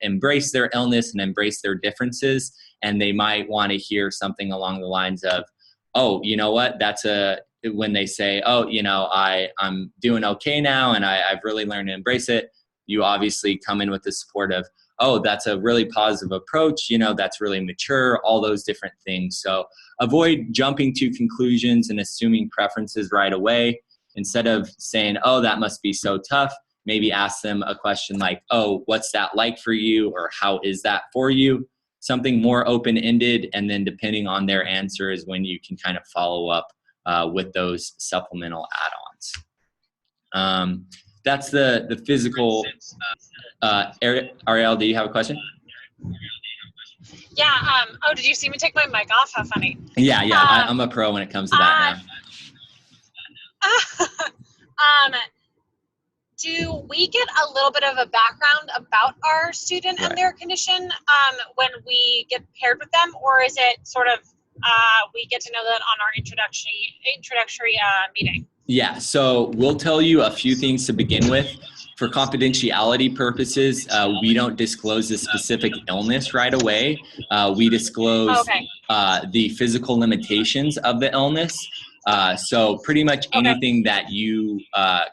embrace their illness and embrace their differences. And they might want to hear something along the lines of, oh, you know what, when they say, oh, I'm doing okay now and I've really learned to embrace it, you obviously come in with the support of, oh, that's a really positive approach, that's really mature, all those different things. So avoid jumping to conclusions and assuming preferences right away. Instead of saying, oh, that must be so tough, maybe ask them a question like, oh, what's that like for you? Or how is that for you? Something more open-ended, and then depending on their answer is when you can kind of follow up with those supplemental add-ons. That's the physical. Ariel, do you have a question? Yeah. Oh, did you see me take my mic off? How funny. Yeah. I'm a pro when it comes to that now. Do we get a little bit of a background about our student and their condition when we get paired with them, or is it sort of we get to know that on our introductory meeting? Yeah, so we'll tell you a few things to begin with. For confidentiality purposes, we don't disclose the specific illness right away. We disclose the physical limitations of the illness. So pretty much anything that you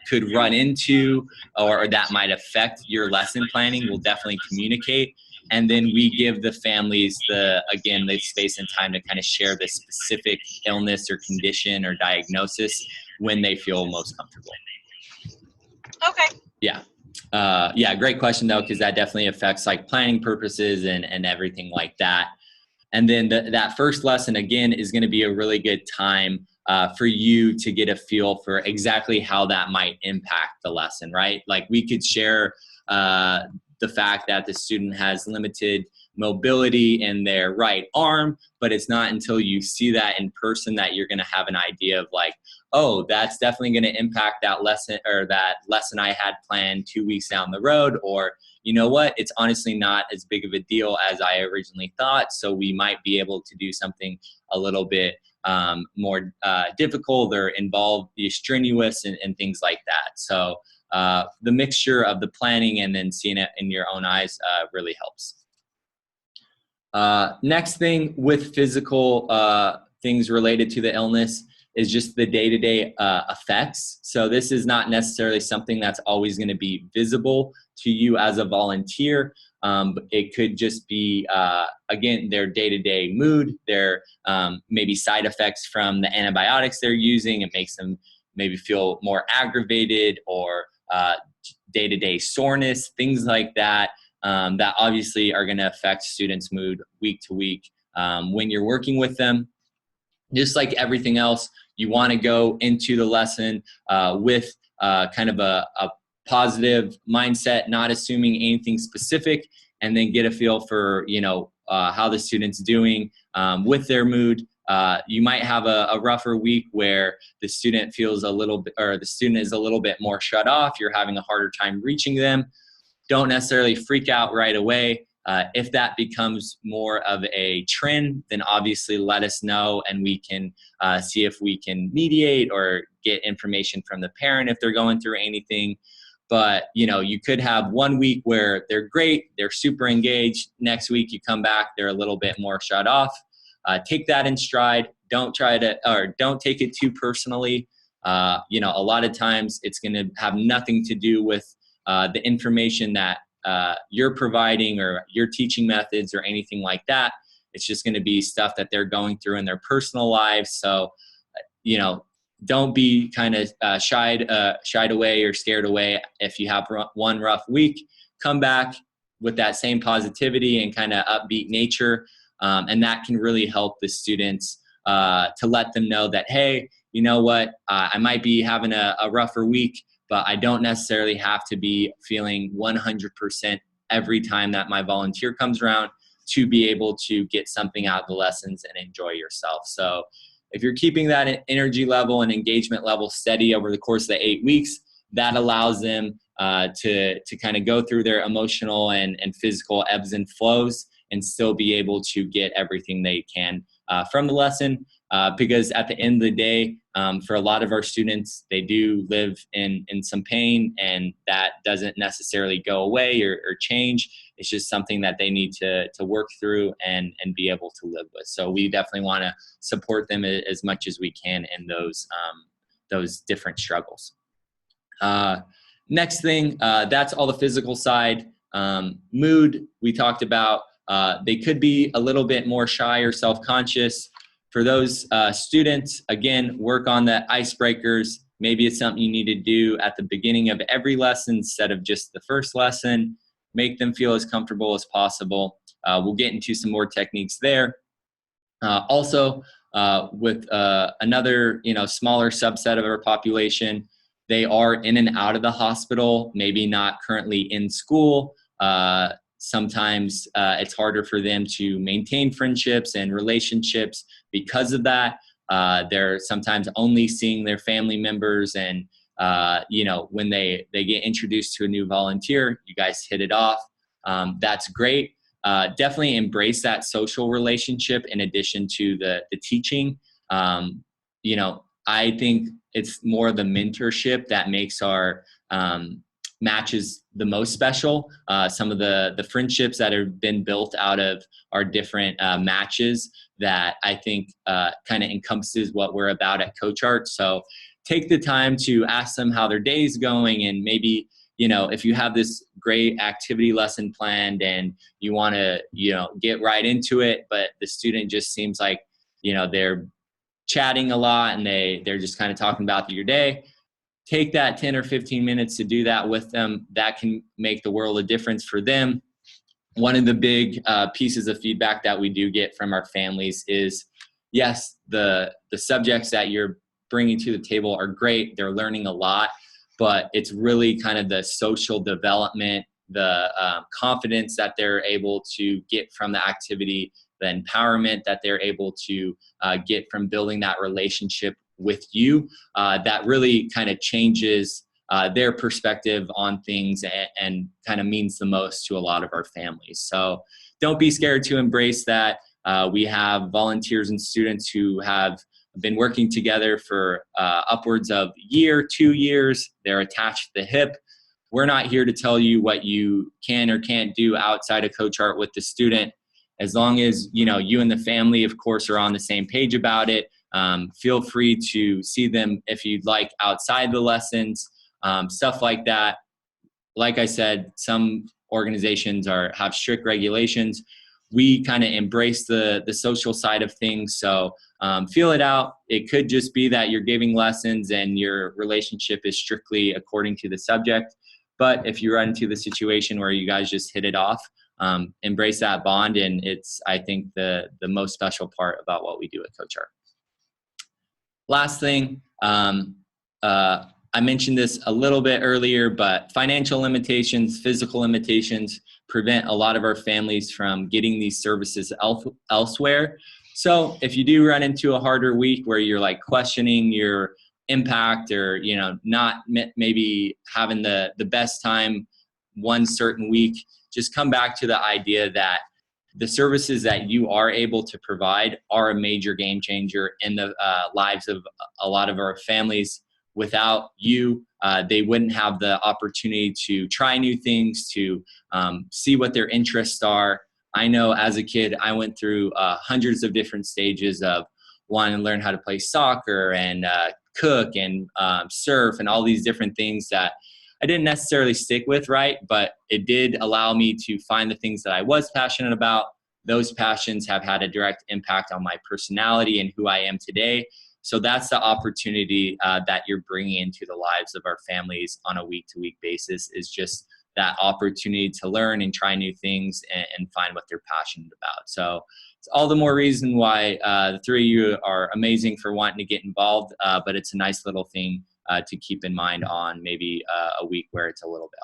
could run into or that might affect your lesson planning, we'll definitely communicate. And then we give the families the space and time to kind of share the specific illness or condition or diagnosis when they feel most comfortable. Okay. Yeah, great question though, because that definitely affects like planning purposes and everything like that. And then that first lesson again is going to be a really good time for you to get a feel for exactly how that might impact the lesson, right? Like we could share the fact that the student has limited mobility in their right arm, but it's not until you see that in person that you're going to have an idea of like, oh, that's definitely going to impact that lesson I had planned 2 weeks down the road, or you know what, it's honestly not as big of a deal as I originally thought, so we might be able to do something a little bit more difficult or involve the strenuous and things like that. So the mixture of the planning and then seeing it in your own eyes really helps. Next thing with physical things related to the illness is just the day-to-day effects. So this is not necessarily something that's always going to be visible to you as a volunteer. It could just be, again, their day-to-day mood, their maybe side effects from the antibiotics they're using. It makes them maybe feel more aggravated, or day-to-day soreness, things like that, that obviously are going to affect students' mood week to week when you're working with them. Just like everything else, you want to go into the lesson with kind of a positive mindset, not assuming anything specific, and then get a feel for, how the student's doing with their mood. You might have a rougher week where the student feels a little bit, or the student is a little bit more shut off. You're having a harder time reaching them. Don't necessarily freak out right away. If that becomes more of a trend, then obviously let us know, and we can see if we can mediate or get information from the parent if they're going through anything. But, you could have 1 week where they're great, they're super engaged. Next week you come back, they're a little bit more shut off. Take that in stride. Don't take it too personally. A lot of times it's going to have nothing to do with the information that you're providing or your teaching methods or anything like that. It's just going to be stuff that they're going through in their personal lives. So, don't be kind of shied away or scared away if you have one rough week. Come back with that same positivity and kind of upbeat nature. And that can really help the students to let them know that, hey, you know what, I might be having a rougher week, but I don't necessarily have to be feeling 100% every time that my volunteer comes around to be able to get something out of the lessons and enjoy yourself. So if you're keeping that energy level and engagement level steady over the course of the 8 weeks, that allows them to kind of go through their emotional and physical ebbs and flows and still be able to get everything they can from the lesson. Because at the end of the day, for a lot of our students, they do live in some pain, and that doesn't necessarily go away or change. It's just something that they need to work through and be able to live with. So we definitely want to support them as much as we can in those different struggles. Next thing, that's all the physical side. Mood, we talked about. They could be a little bit more shy or self-conscious. For those students, again, work on the icebreakers. Maybe it's something you need to do at the beginning of every lesson instead of just the first lesson. Make them feel as comfortable as possible. We'll get into some more techniques there. Also, with another smaller subset of our population, they are in and out of the hospital, maybe not currently in school. Sometimes it's harder for them to maintain friendships and relationships because of that. They're sometimes only seeing their family members, and when they get introduced to a new volunteer, you guys hit it off. That's great. Definitely embrace that social relationship in addition to the teaching. I think it's more the mentorship that makes our matches the most special. Some of the friendships that have been built out of our different matches that I think kind of encompasses what we're about at CoachArt. So take the time to ask them how their day's going, and maybe if you have this great activity lesson planned and you want to get right into it, but the student just seems like they're chatting a lot and they're just kind of talking about your day. Take that 10 or 15 minutes to do that with them. That can make the world of difference for them. One of the big pieces of feedback that we do get from our families is, yes, the subjects that you're bringing to the table are great. They're learning a lot, but it's really kind of the social development, the confidence that they're able to get from the activity, the empowerment that they're able to get from building that relationship with you, that really kind of changes their perspective on things and kind of means the most to a lot of our families. So don't be scared to embrace that. We have volunteers and students who have been working together for upwards of a year, 2 years. They're attached to the hip. We're not here to tell you what you can or can't do outside of CoachArt with the student. As long as you and the family, of course, are on the same page about it. Feel free to see them if you'd like outside the lessons, stuff like that. Like I said, some organizations have strict regulations. We kind of embrace the social side of things. So feel it out. It could just be that you're giving lessons and your relationship is strictly according to the subject. But if you run into the situation where you guys just hit it off, embrace that bond. And it's, I think, the most special part about what we do at CoachArt. Last thing, I mentioned this a little bit earlier, but financial limitations, physical limitations prevent a lot of our families from getting these services elsewhere. So if you do run into a harder week where you're like questioning your impact or, not maybe having the best time one certain week, just come back to the idea that the services that you are able to provide are a major game changer in the lives of a lot of our families. Without you, they wouldn't have the opportunity to try new things, to see what their interests are. I know as a kid, I went through hundreds of different stages of wanting to learn how to play soccer and cook and surf and all these different things that I didn't necessarily stick with, right? But it did allow me to find the things that I was passionate about. Those passions have had a direct impact on my personality and who I am today. So that's the opportunity that you're bringing into the lives of our families on a week-to-week basis, is just that opportunity to learn and try new things and find what they're passionate about. So it's all the more reason why the three of you are amazing for wanting to get involved, but it's a nice little thing to keep in mind on maybe a week where it's a little bit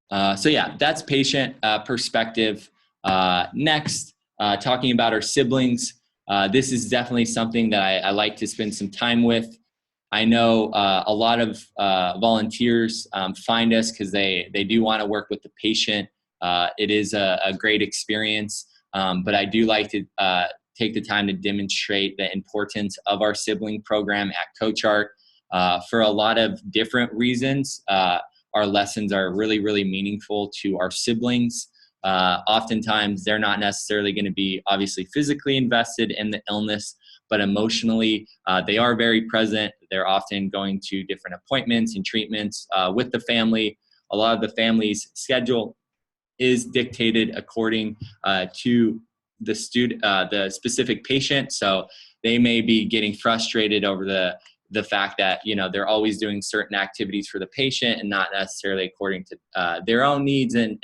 harder. So yeah, that's patient perspective. Next, talking about our siblings. This is definitely something that I like to spend some time with. I know a lot of volunteers find us because they do want to work with the patient. It is a great experience, but I do like to take the time to demonstrate the importance of our sibling program at CoachArt. For a lot of different reasons, our lessons are really, really meaningful to our siblings. Oftentimes, they're not necessarily going to be obviously physically invested in the illness, but emotionally, they are very present. They're often going to different appointments and treatments with the family. A lot of the family's schedule is dictated according to the the specific patient. So they may be getting frustrated over the fact that, you know, they're always doing certain activities for the patient and not necessarily according to their own needs and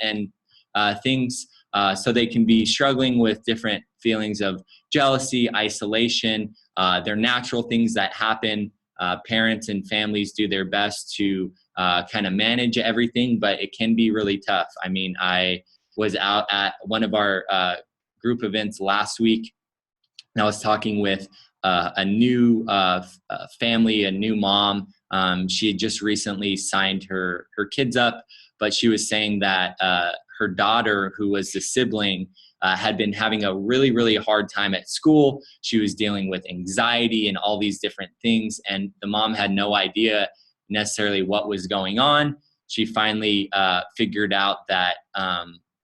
things. So they can be struggling with different feelings of jealousy, isolation. They're natural things that happen. Parents and families do their best to kind of manage everything, but it can be really tough. I mean, I was out at one of our group events last week, and I was talking with a new family, a new mom. She had just recently signed her kids up, but she was saying that her daughter, who was the sibling, had been having a really, really hard time at school. She was dealing with anxiety and all these different things, and the mom had no idea necessarily what was going on. She finally figured out that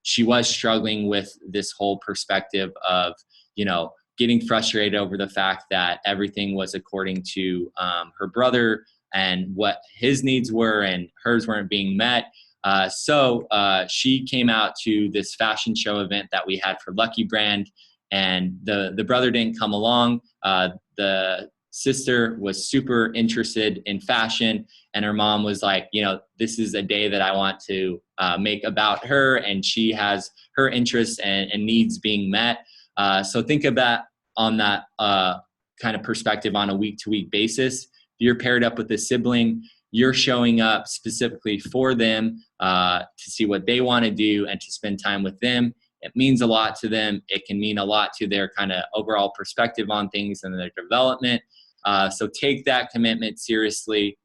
she was struggling with this whole perspective of, you know, getting frustrated over the fact that everything was according to her brother and what his needs were, and hers weren't being met. So she came out to this fashion show event that we had for Lucky Brand, and the brother didn't come along. The sister was super interested in fashion, and her mom was like, you know, this is a day that I want to make about her, and she has her interests and needs being met. So think of that on that kind of perspective on a week-to-week basis. You're paired up with a sibling. You're showing up specifically for them to see what they want to do and to spend time with them. It means a lot to them. It can mean a lot to their kind of overall perspective on things and their development. So take that commitment seriously.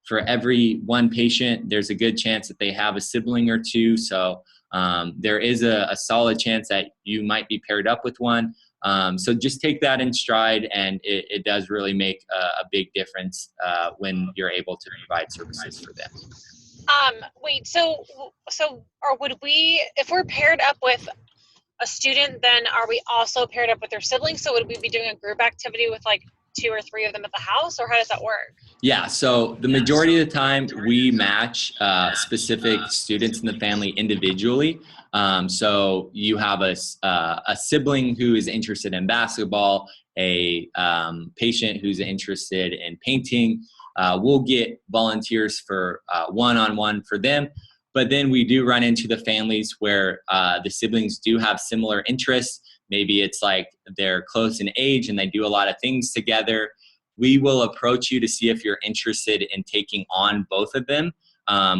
For every one patient, there's a good chance that they have a sibling or two. So there is a solid chance that you might be paired up with one. So just take that in stride, and it does really make a big difference when you're able to provide services for them. Wait, so or would we, if we're paired up with a student, then are we also paired up with their siblings? So would we be doing a group activity with like 2 or 3 of them at the house, or how does that work? Yeah, so the majority of the time we match specific students in the family individually. So you have a sibling who is interested in basketball, a patient who's interested in painting. We'll get volunteers for one-on-one for them. But then we do run into the families where the siblings do have similar interests. Maybe it's like they're close in age and they do a lot of things together. We will approach you to see if you're interested in taking on both of them,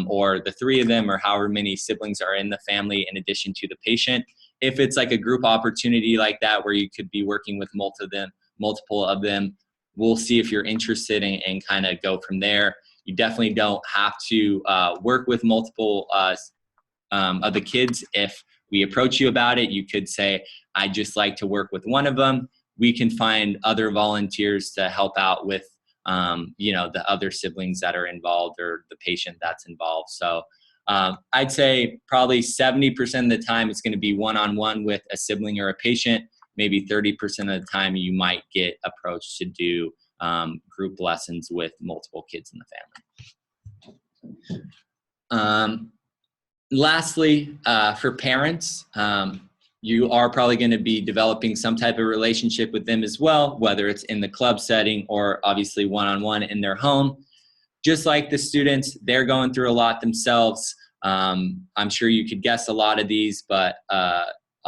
or the 3 of them, or however many siblings are in the family in addition to the patient. If it's like a group opportunity like that where you could be working with multiple of them, we'll see if you're interested and kind of go from there. You definitely don't have to work with multiple of the kids. If we approach you about it, you could say, I'd just like to work with one of them. We can find other volunteers to help out with, you know, the other siblings that are involved or the patient that's involved. So I'd say probably 70% of the time it's going to be one-on-one with a sibling or a patient. Maybe 30% of the time you might get approached to do group lessons with multiple kids in the family. Lastly, for parents, you are probably going to be developing some type of relationship with them as well, whether it's in the club setting or obviously one-on-one in their home. Just like the students, they're going through a lot themselves. I'm sure you could guess a lot of these, but a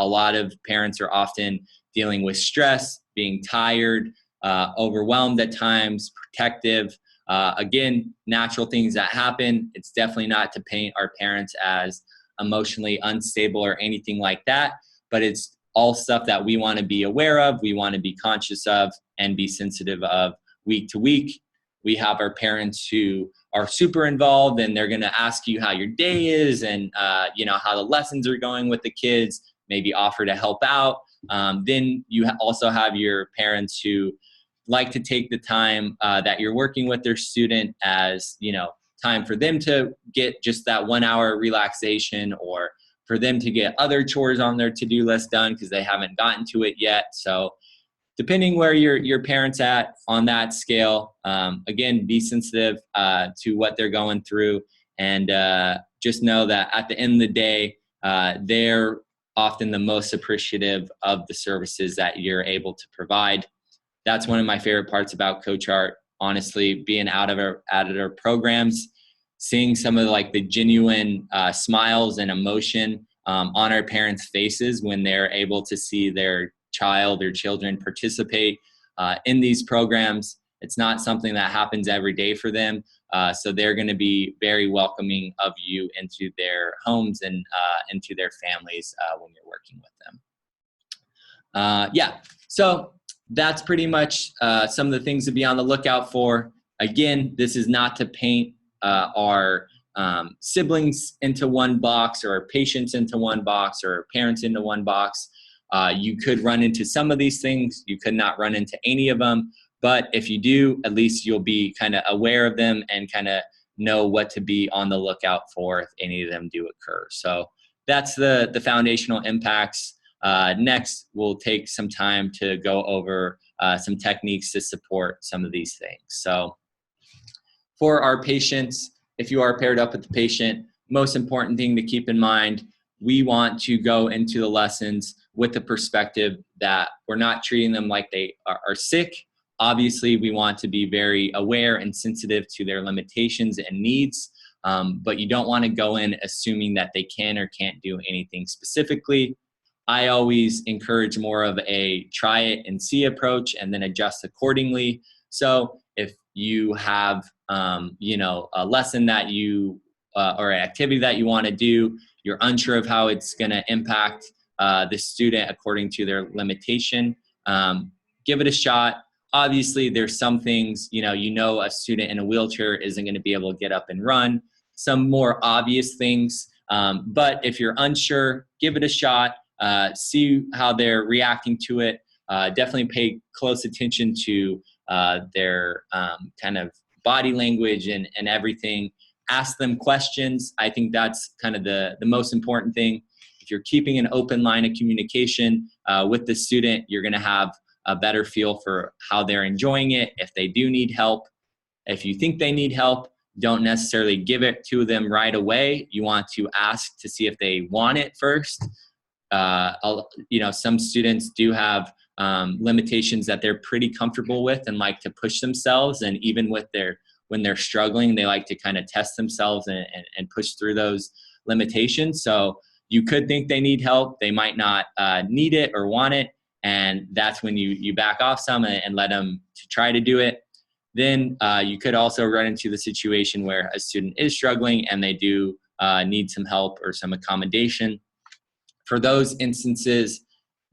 lot of parents are often dealing with stress, being tired, overwhelmed at times, protective. Again, natural things that happen. It's definitely not to paint our parents as emotionally unstable or anything like that, but it's all stuff that we want to be aware of, we want to be conscious of, and be sensitive of week to week. we have our parents who are super involved, and they're going to ask you how your day is and, you know, how the lessons are going with the kids, maybe offer to help out. Then you also have your parents who like to take the time that you're working with their student as, you know, time for them to get just that 1 hour relaxation, or for them to get other chores on their to-do list done because they haven't gotten to it yet. So depending where your parents at on that scale, again, be sensitive to what they're going through, and just know that at the end of the day, they're often the most appreciative of the services that you're able to provide. That's one of my favorite parts about Coach Art, honestly, being out of our programs, seeing some of the genuine smiles and emotion on our parents' faces when they're able to see their child or children participate in these programs. It's not something that happens every day for them. So they're going to be very welcoming of you into their homes and into their families when you're working with them. Yeah, so that's pretty much some of the things to be on the lookout for. Again, this is not to paint our siblings into one box, or our patients into one box, or our parents into one box. You could run into some of these things. You could not run into any of them. But if you do, at least you'll be kind of aware of them and kind of know what to be on the lookout for if any of them do occur. So that's the foundational impacts. Next, we'll take some time to go over some techniques to support some of these things. So for our patients, if you are paired up with the patient, most important thing to keep in mind, we want to go into the lessons with the perspective that we're not treating them like they are sick. Obviously, we want to be very aware and sensitive to their limitations and needs, but you don't want to go in assuming that they can or can't do anything specifically. I always encourage more of a try it and see approach, and then adjust accordingly. So if you have, you know, a lesson that you or an activity that you want to do, you're unsure of how it's going to impact the student according to their limitation, give it a shot. Obviously, there's some things, you know, a student in a wheelchair isn't going to be able to get up and run, some more obvious things. But if you're unsure, give it a shot, see how they're reacting to it. Definitely pay close attention to their kind of body language and everything. Ask them questions. I think that's kind of the most important thing. If you're keeping an open line of communication with the student, you're going to have a better feel for how they're enjoying it. If they do need help, if you think they need help, don't necessarily give it to them right away. You want to ask to see if they want it first. You know, some students do have limitations that they're pretty comfortable with and like to push themselves. And even when they're struggling, they like to kind of test themselves and push through those limitations. So you could think they need help. They might not need it or want it. And that's when you back off some and let them to try to do it. Then you could also run into the situation where a student is struggling and they do need some help or some accommodation. For those instances,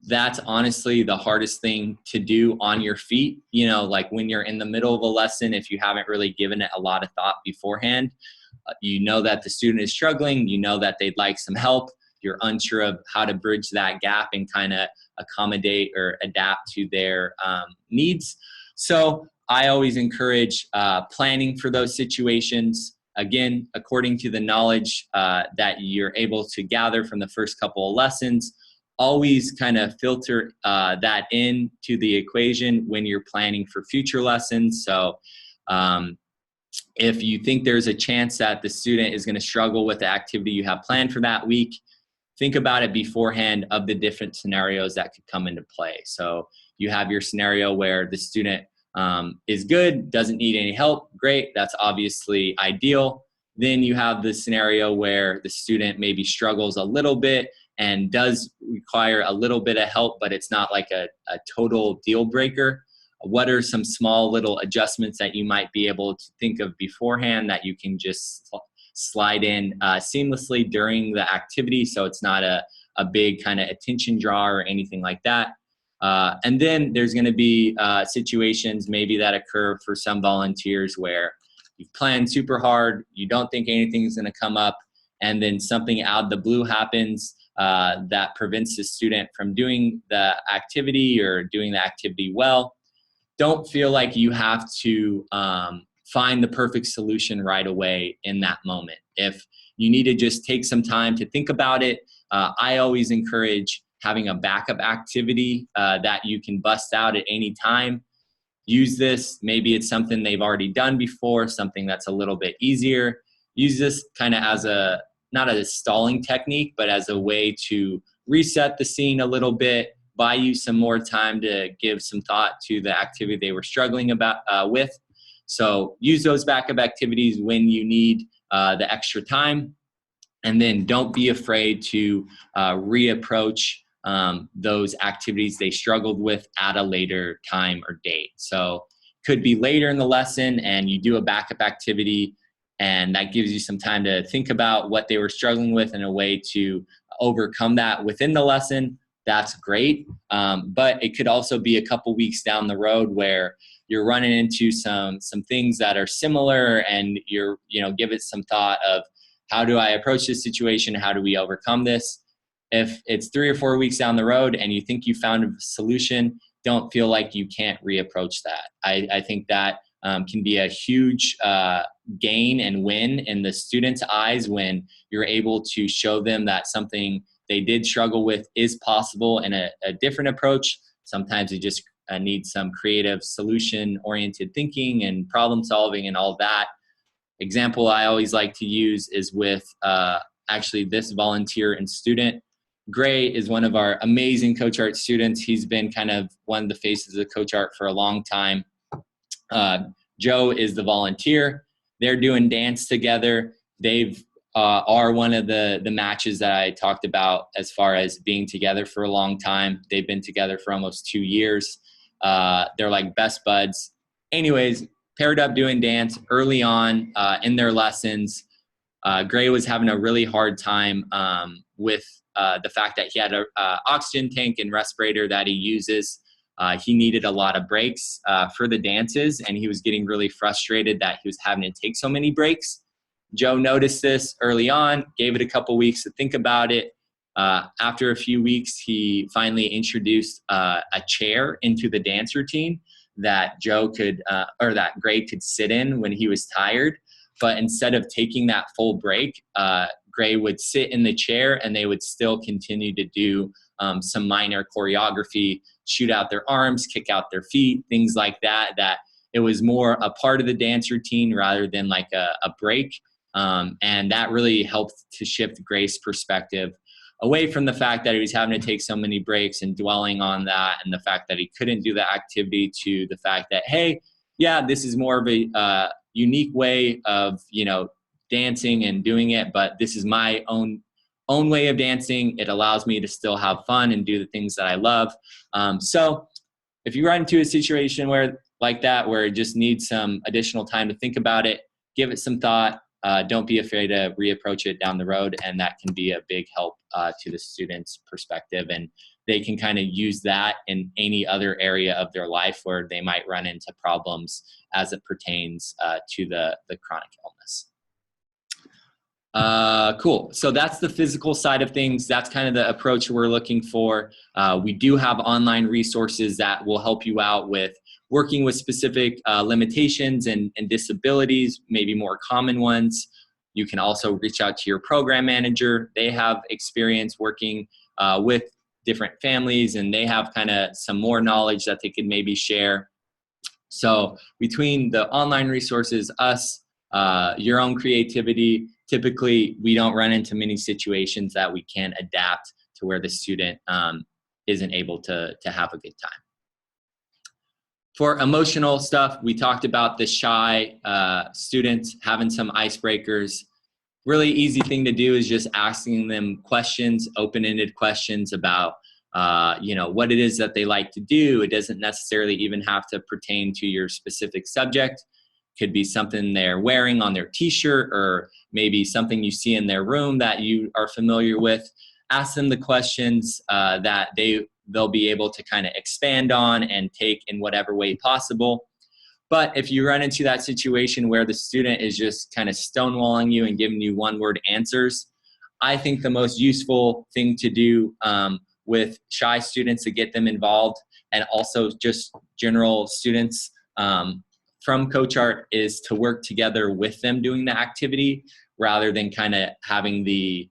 that's honestly the hardest thing to do on your feet. You know, like when you're in the middle of a lesson, if you haven't really given it a lot of thought beforehand, you know that the student is struggling, you know that they'd like some help, you're unsure of how to bridge that gap and kind of accommodate or adapt to their needs. So I always encourage planning for those situations. Again, according to the knowledge that you're able to gather from the first couple of lessons, always kind of filter that into the equation when you're planning for future lessons. So if you think there's a chance that the student is going to struggle with the activity you have planned for that week, think about it beforehand of the different scenarios that could come into play. So you have your scenario where the student is good, doesn't need any help. Great, that's obviously ideal. Then you have the scenario where the student maybe struggles a little bit and does require a little bit of help, but it's not like a total deal breaker. What are some small little adjustments that you might be able to think of beforehand that you can just slide in seamlessly during the activity, so it's not a big kind of attention draw or anything like that? And then there's going to be situations maybe that occur for some volunteers where you've planned super hard, you don't think anything's going to come up, and then something out of the blue happens that prevents the student from doing the activity or doing the activity well. Don't feel like you have to find the perfect solution right away in that moment. If you need to just take some time to think about it, I always encourage having a backup activity that you can bust out at any time. Use this. Maybe it's something they've already done before, something that's a little bit easier. Use this kind of as a, not a stalling technique, but as a way to reset the scene a little bit, buy you some more time to give some thought to the activity they were struggling with. So use those backup activities when you need the extra time. And then don't be afraid to reapproach those activities they struggled with at a later time or date. So could be later in the lesson and you do a backup activity, and that gives you some time to think about what they were struggling with and a way to overcome that within the lesson. That's great. But it could also be a couple weeks down the road where you're running into some things that are similar, and you're, give it some thought of, how do I approach this situation? How do we overcome this? If it's 3 or 4 weeks down the road and you think you found a solution, don't feel like you can't reapproach that. I think that can be a huge gain and win in the student's eyes when you're able to show them that something they did struggle with is possible in a different approach. Sometimes you just need some creative solution-oriented thinking and problem solving and all that. Example I always like to use is with actually this volunteer and student. Gray is one of our amazing Coach Art students. He's been kind of one of the faces of Coach Art for a long time. Joe is the volunteer. They're doing dance together. They've are one of the matches that I talked about as far as being together for a long time. They've been together for almost 2 years. They're like best buds. Anyways, paired up doing dance early on in their lessons. Gray was having a really hard time with the fact that he had an oxygen tank and respirator that he uses. He needed a lot of breaks for the dances, and he was getting really frustrated that he was having to take so many breaks. Joe noticed this early on, gave it a couple weeks to think about it. After a few weeks, he finally introduced a chair into the dance routine that Joe could, or that Gray could sit in when he was tired. But instead of taking that full break, Gray would sit in the chair and they would still continue to do some minor choreography, shoot out their arms, kick out their feet, things like that, that it was more a part of the dance routine rather than like a break. And that really helped to shift Gray's perspective away from the fact that he was having to take so many breaks and dwelling on that and the fact that he couldn't do the activity to the fact that, hey, yeah, this is more of a unique way of, dancing and doing it, but this is my own way of dancing. It allows me to still have fun and do the things that I love. So if you run into a situation where like that, where it just needs some additional time to think about it, give it some thought. Don't be afraid to reapproach it down the road, and that can be a big help to the student's perspective, and they can kind of use that in any other area of their life where they might run into problems as it pertains to the chronic illness. Cool. So that's the physical side of things. That's kind of the approach we're looking for. We do have online resources that will help you out with working with specific limitations and disabilities, maybe more common ones. You can also reach out to your program manager. They have experience working with different families, and they have kind of some more knowledge that they could maybe share. So between the online resources, us, your own creativity, typically we don't run into many situations that we can't adapt to where the student isn't able to have a good time. For emotional stuff, we talked about the shy students having some icebreakers. Really easy thing to do is just asking them questions, open-ended questions about what it is that they like to do. It doesn't necessarily even have to pertain to your specific subject. Could be something they're wearing on their t-shirt, or maybe something you see in their room that you are familiar with. Ask them the questions that they they'll be able to kind of expand on and take in whatever way possible. But if you run into that situation where the student is just kind of stonewalling you and giving you one-word answers, I think the most useful thing to do with shy students to get them involved, and also just general students from CoachArt, is to work together with them doing the activity rather than kind of having the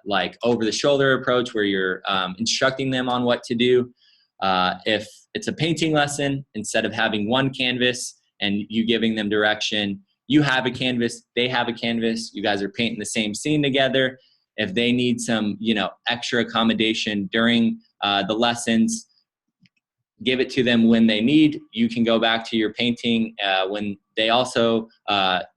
like over-the-shoulder approach where you're instructing them on what to do. If it's a painting lesson, instead of having one canvas and you giving them direction, you have a canvas, they have a canvas, you guys are painting the same scene together. If they need some, extra accommodation during the lessons, give it to them when they need. You can go back to your painting when they also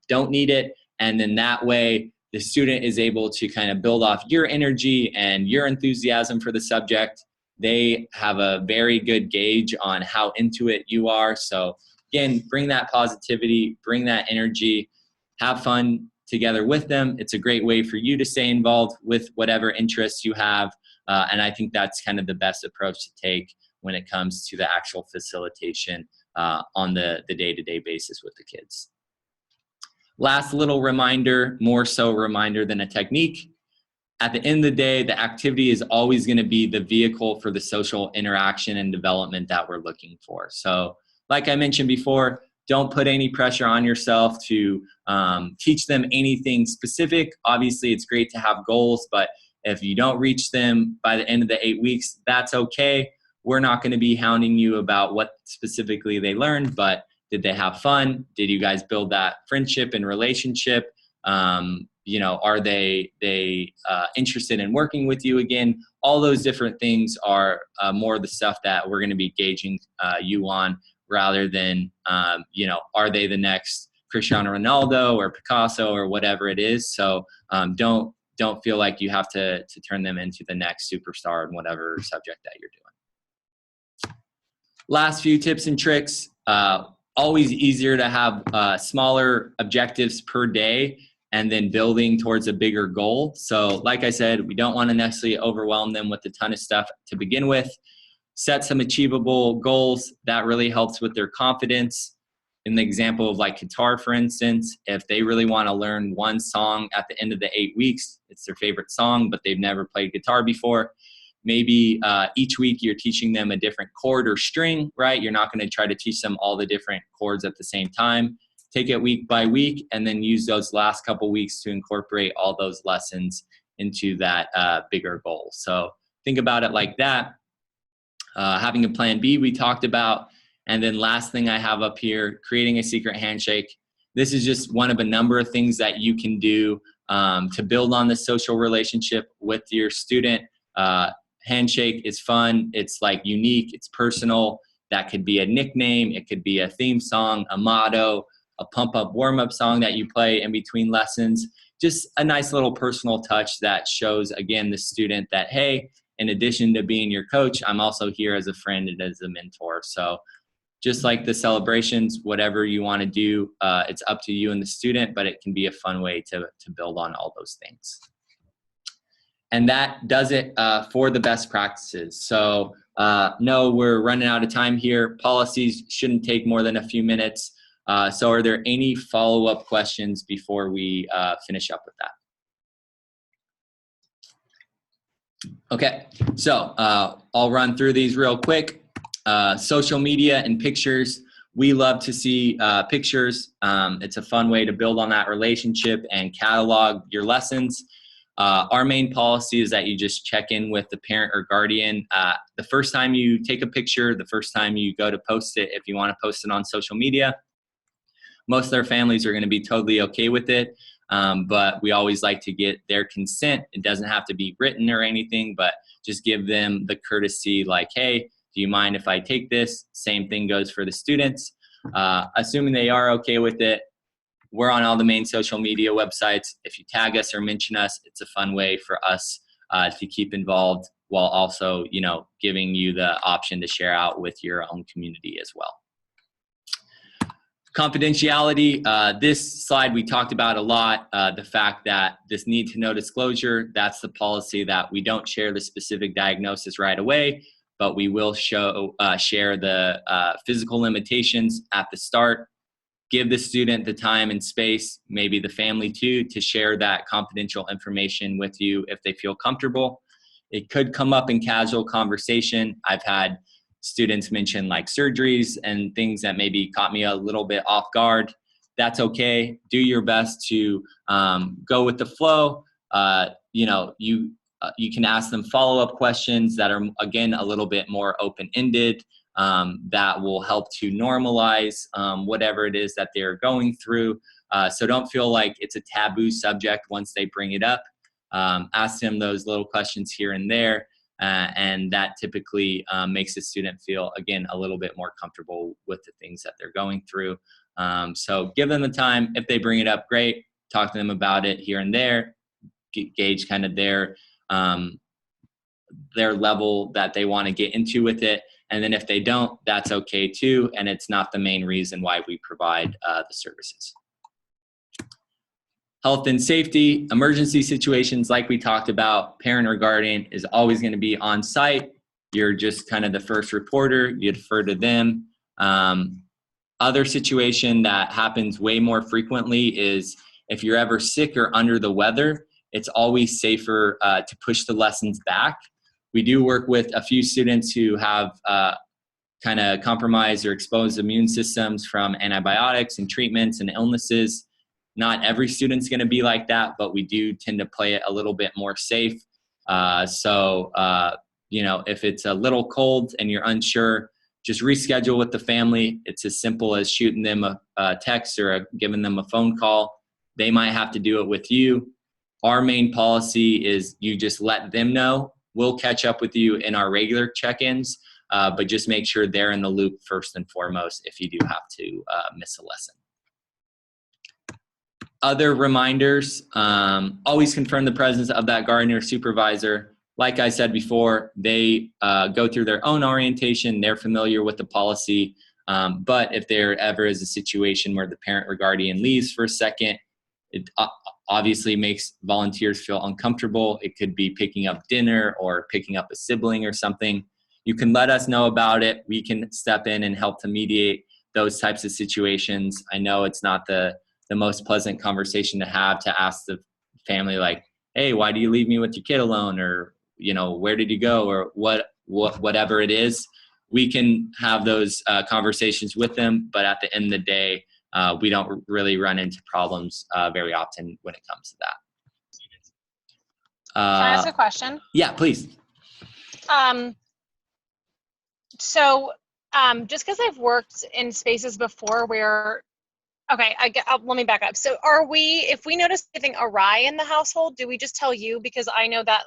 don't need it. And then that way, the student is able to kind of build off your energy and your enthusiasm for the subject. They have a very good gauge on how into it you are. So again, bring that positivity, bring that energy, have fun together with them. It's a great way for you to stay involved with whatever interests you have. And I think that's kind of the best approach to take when it comes to the actual facilitation on the day-to-day basis with the kids. Last little reminder, more so reminder than a technique. At the end of the day, the activity is always going to be the vehicle for the social interaction and development that we're looking for. So like I mentioned before, don't put any pressure on yourself to teach them anything specific. Obviously, it's great to have goals, but if you don't reach them by the end of the 8 weeks, that's okay. We're not going to be hounding you about what specifically they learned, but did they have fun? Did you guys build that friendship and relationship? Are they interested in working with you again? All those different things are more the stuff that we're going to be gauging you on, rather than, are they the next Cristiano Ronaldo or Picasso or whatever it is. So don't feel like you have to turn them into the next superstar in whatever subject that you're doing. Last few tips and tricks. Always easier to have smaller objectives per day and then building towards a bigger goal. So like I said, we don't want to necessarily overwhelm them with a ton of stuff to begin with. Set some achievable goals. That really helps with their confidence. In the example of like guitar, for instance, if they really want to learn one song at the end of the 8 weeks, it's their favorite song, but they've never played guitar before. Maybe each week you're teaching them a different chord or string, right? You're not going to try to teach them all the different chords at the same time. Take it week by week and then use those last couple weeks to incorporate all those lessons into that bigger goal. So think about it like that. Having a plan B we talked about. And then last thing I have up here, creating a secret handshake. This is just one of a number of things that you can do to build on the social relationship with your student. Handshake is fun. It's like unique. It's personal. That could be a nickname. It could be a theme song, a motto, a pump-up, warm-up song that you play in between lessons. Just a nice little personal touch that shows, again, the student that, hey, in addition to being your coach, I'm also here as a friend and as a mentor. So just like the celebrations, whatever you want to do, it's up to you and the student, but it can be a fun way to build on all those things. And that does it for the best practices. So no, we're running out of time here. Policies shouldn't take more than a few minutes. So are there any follow-up questions before we finish up with that? Okay, so I'll run through these real quick. Social media and pictures. We love to see pictures. It's a fun way to build on that relationship and catalog your lessons. Our main policy is that you just check in with the parent or guardian. The first time you take a picture, the first time you go to post it, if you want to post it on social media, most of their families are going to be totally okay with it. But we always like to get their consent. It doesn't have to be written or anything, but just give them the courtesy like, hey, do you mind if I take this? Same thing goes for the students. Assuming they are okay with it, we're on all the main social media websites. If you tag us or mention us, it's a fun way for us to keep involved while also, giving you the option to share out with your own community as well. Confidentiality, this slide we talked about a lot, the fact that this need to know disclosure, that's the policy that we don't share the specific diagnosis right away. but we will share the physical limitations at the start. Give the student the time and space, maybe the family too, to share that confidential information with you if they feel comfortable. It could come up in casual conversation. I've had students mention like surgeries and things that maybe caught me a little bit off guard. That's okay. Do your best to go with the flow. You can ask them follow-up questions that are, again, a little bit more open-ended. That will help to normalize whatever it is that they're going through. So don't feel like it's a taboo subject once they bring it up. Ask them those little questions here and there, and that typically makes the student feel, again, a little bit more comfortable with the things that they're going through. So give them the time. If they bring it up, great. Talk to them about it here and there. Gauge kind of their level that they want to get into with it. And then if they don't, that's okay too. And it's not the main reason why we provide the services. Health and safety, emergency situations like we talked about, parent or guardian is always going to be on site. You're just kind of the first reporter. You defer to them. Other situation that happens way more frequently is if you're ever sick or under the weather, it's always safer to push the lessons back. We do work with a few students who have kind of compromised or exposed immune systems from antibiotics and treatments and illnesses. Not every student's going to be like that, but we do tend to play it a little bit more safe. If it's a little cold and you're unsure, just reschedule with the family. It's as simple as shooting them a text or giving them a phone call. They might have to do it with you. Our main policy is you just let them know. We'll catch up with you in our regular check-ins, but just make sure they're in the loop first and foremost if you do have to miss a lesson. Other reminders, always confirm the presence of that guardian or supervisor. Like I said before, they go through their own orientation. They're familiar with the policy. But if there ever is a situation where the parent or guardian leaves for a second, it obviously makes volunteers feel uncomfortable. It could be picking up dinner or picking up a sibling or something. You can let us know about it. We can step in and help to mediate those types of situations. I know it's not the most pleasant conversation to have, to ask the family like, hey, why do you leave me with your kid alone? Or, where did you go? Or whatever it is. We can have those conversations with them, but at the end of the day, we don't really run into problems very often when it comes to that. Can I ask a question? Yeah, please. Just because I've worked in spaces before where, let me back up. So if we notice anything awry in the household, do we just tell you? Because I know that,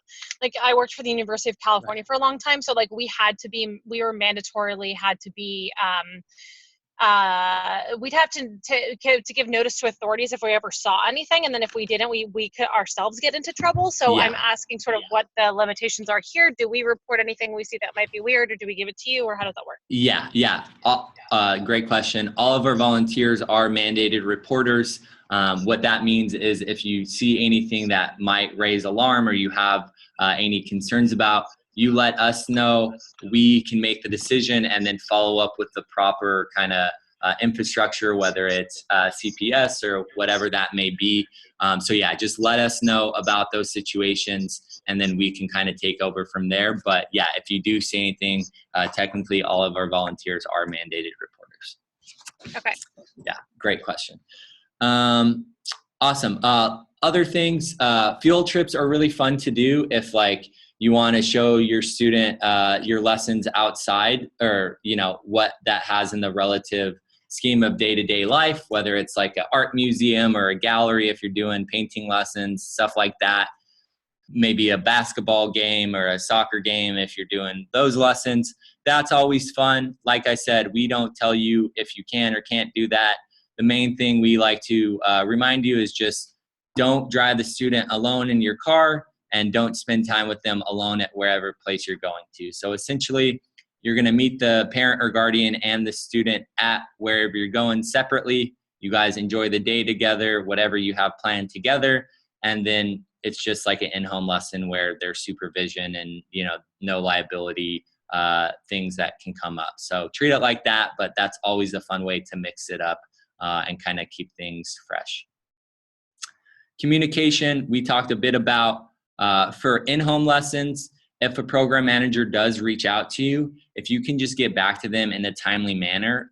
I worked for the University of California for a long time. So we were mandatorily had to be, we'd have to give notice to authorities if we ever saw anything, and then if we didn't, we could ourselves get into trouble. So yeah. I'm asking sort of what the limitations are here. Do we report anything we see that might be weird, or do we give it to you, or how does that work? Yeah. Great question. All of our volunteers are mandated reporters. What that means is if you see anything that might raise alarm or you have any concerns about, you let us know. We can make the decision and then follow up with the proper kind of infrastructure, whether it's CPS or whatever that may be. Just let us know about those situations, and then we can kind of take over from there. But yeah, if you do see anything, technically all of our volunteers are mandated reporters. Okay. Yeah, great question. Awesome. Other things, field trips are really fun to do if you want to show your student your lessons outside, or what that has in the relative scheme of day-to-day life, whether it's like an art museum or a gallery if you're doing painting lessons, stuff like that. Maybe a basketball game or a soccer game if you're doing those lessons. That's always fun. Like I said, we don't tell you if you can or can't do that. The main thing we like to remind you is just don't drive the student alone in your car, and don't spend time with them alone at wherever place you're going to. So essentially, you're going to meet the parent or guardian and the student at wherever you're going separately. You guys enjoy the day together, whatever you have planned together. And then it's just like an in-home lesson where there's supervision and, no liability things that can come up. So treat it like that, but that's always a fun way to mix it up and kind of keep things fresh. Communication, we talked a bit about for in-home lessons. If a program manager does reach out to you, if you can just get back to them in a timely manner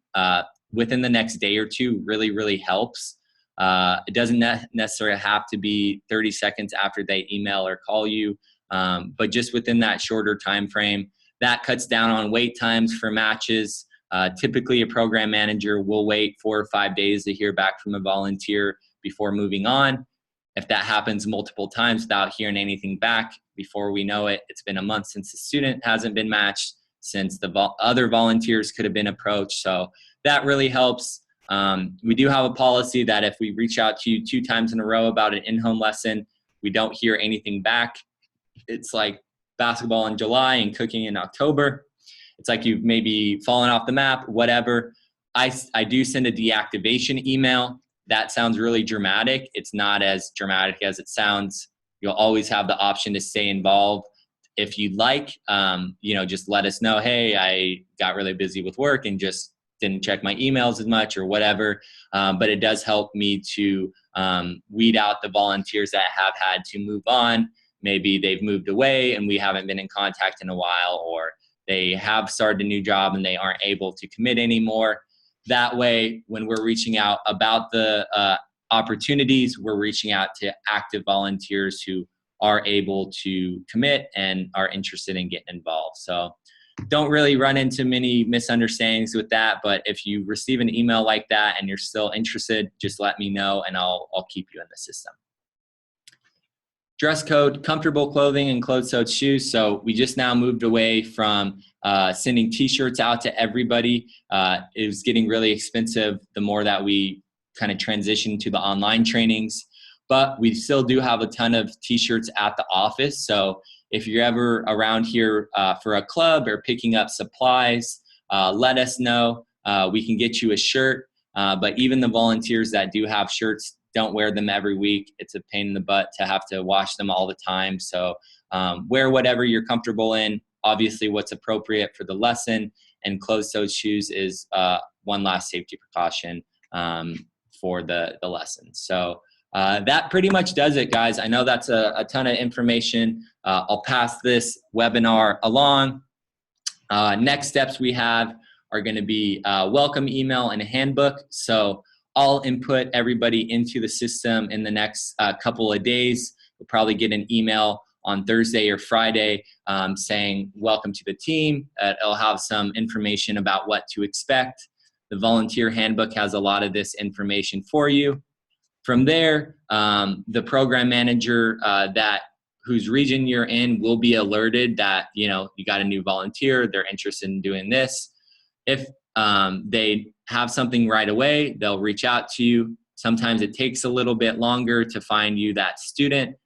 within the next day or two, really helps. It doesn't necessarily have to be 30 seconds after they email or call you, but just within that shorter time frame. That cuts down on wait times for matches. Typically, a program manager will wait 4 or 5 days to hear back from a volunteer before moving on. If that happens multiple times without hearing anything back, before we know it, it's been a month since the student hasn't been matched, since the other volunteers could have been approached. So that really helps. We do have a policy that if we reach out to you 2 times in a row about an in-home lesson, we don't hear anything back. It's like basketball in July and cooking in October. It's like you've maybe fallen off the map, whatever. I do send a deactivation email. That sounds really dramatic. It's not as dramatic as it sounds. You'll always have the option to stay involved if you'd like. Just let us know, hey, I got really busy with work and just didn't check my emails as much or whatever. But it does help me to weed out the volunteers that have had to move on. Maybe they've moved away and we haven't been in contact in a while, or they have started a new job and they aren't able to commit anymore. That way, when we're reaching out about the opportunities, we're reaching out to active volunteers who are able to commit and are interested in getting involved. So don't really run into many misunderstandings with that, but if you receive an email like that and you're still interested, just let me know and I'll keep you in the system. Dress code, comfortable clothing and closed-toed shoes. So we just now moved away from sending t-shirts out to everybody. It was getting really expensive the more that we kind of transitioned to the online trainings, but we still do have a ton of t-shirts at the office. So if you're ever around here for a club or picking up supplies, let us know. We can get you a shirt, but even the volunteers that do have shirts, don't wear them every week. It's a pain in the butt to have to wash them all the time. So wear whatever you're comfortable in, obviously what's appropriate for the lesson, and closed-toed shoes is one last safety precaution for the lesson. So that pretty much does it, guys. I know that's a ton of information. I'll pass this webinar along. Next steps we have are going to be welcome email and a handbook. So I'll input everybody into the system in the next couple of days. We'll probably get an email on Thursday or Friday saying welcome to the team. It'll have some information about what to expect. The volunteer handbook has a lot of this information for you. From there, the program manager whose region you're in will be alerted that you got a new volunteer, they're interested in doing this. If they have something right away, they'll reach out to you. Sometimes it takes a little bit longer to find you that student.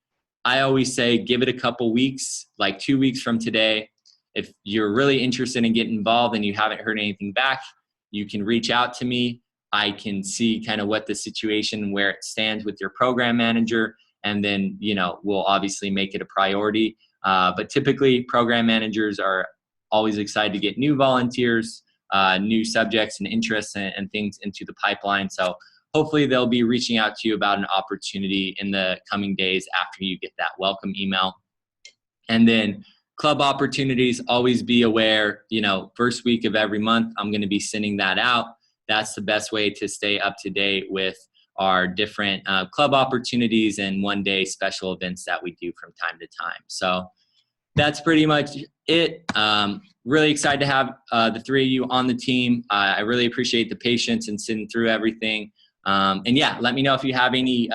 I always say give it a couple weeks, like 2 weeks from today. If you're really interested in getting involved and you haven't heard anything back, you can reach out to me. I can see kind of what the situation, where it stands with your program manager, and then we'll obviously make it a priority. But typically program managers are always excited to get new volunteers, new subjects and interests and things into the pipeline. So hopefully they'll be reaching out to you about an opportunity in the coming days after you get that welcome email. And then club opportunities, always be aware, first week of every month, I'm going to be sending that out. That's the best way to stay up to date with our different club opportunities and one-day special events that we do from time to time. So that's pretty much it. Really excited to have the 3 of you on the team. I really appreciate the patience and sitting through everything. And yeah, let me know if you have any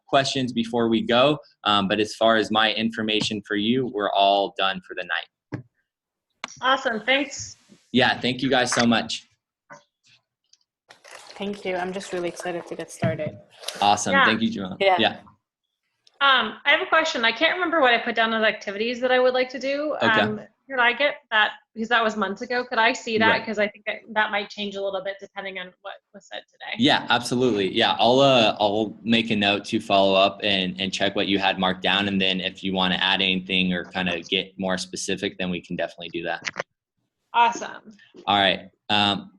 questions before we go. But as far as my information for you, we're all done for the night. Awesome. Thanks. Yeah, thank you guys so much. Thank you. I'm just really excited to get started. Awesome. Yeah. Thank you, Joanna. Yeah. Yeah. I have a question. I can't remember what I put down as activities that I would like to do. Okay. Could I get that, because that was months ago? Could I see that? Right. Because I think that might change a little bit depending on what was said today. Yeah, absolutely. Yeah, I'll make a note to follow up and check what you had marked down. And then if you want to add anything or kind of get more specific, then we can definitely do that. Awesome. All right.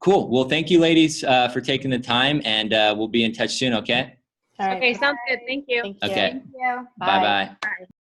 Cool. Well, thank you, ladies, for taking the time, and we'll be in touch soon. Okay. All right. Okay, sounds good. Thank you. Thank you. Okay. Thank you. Bye bye. Bye.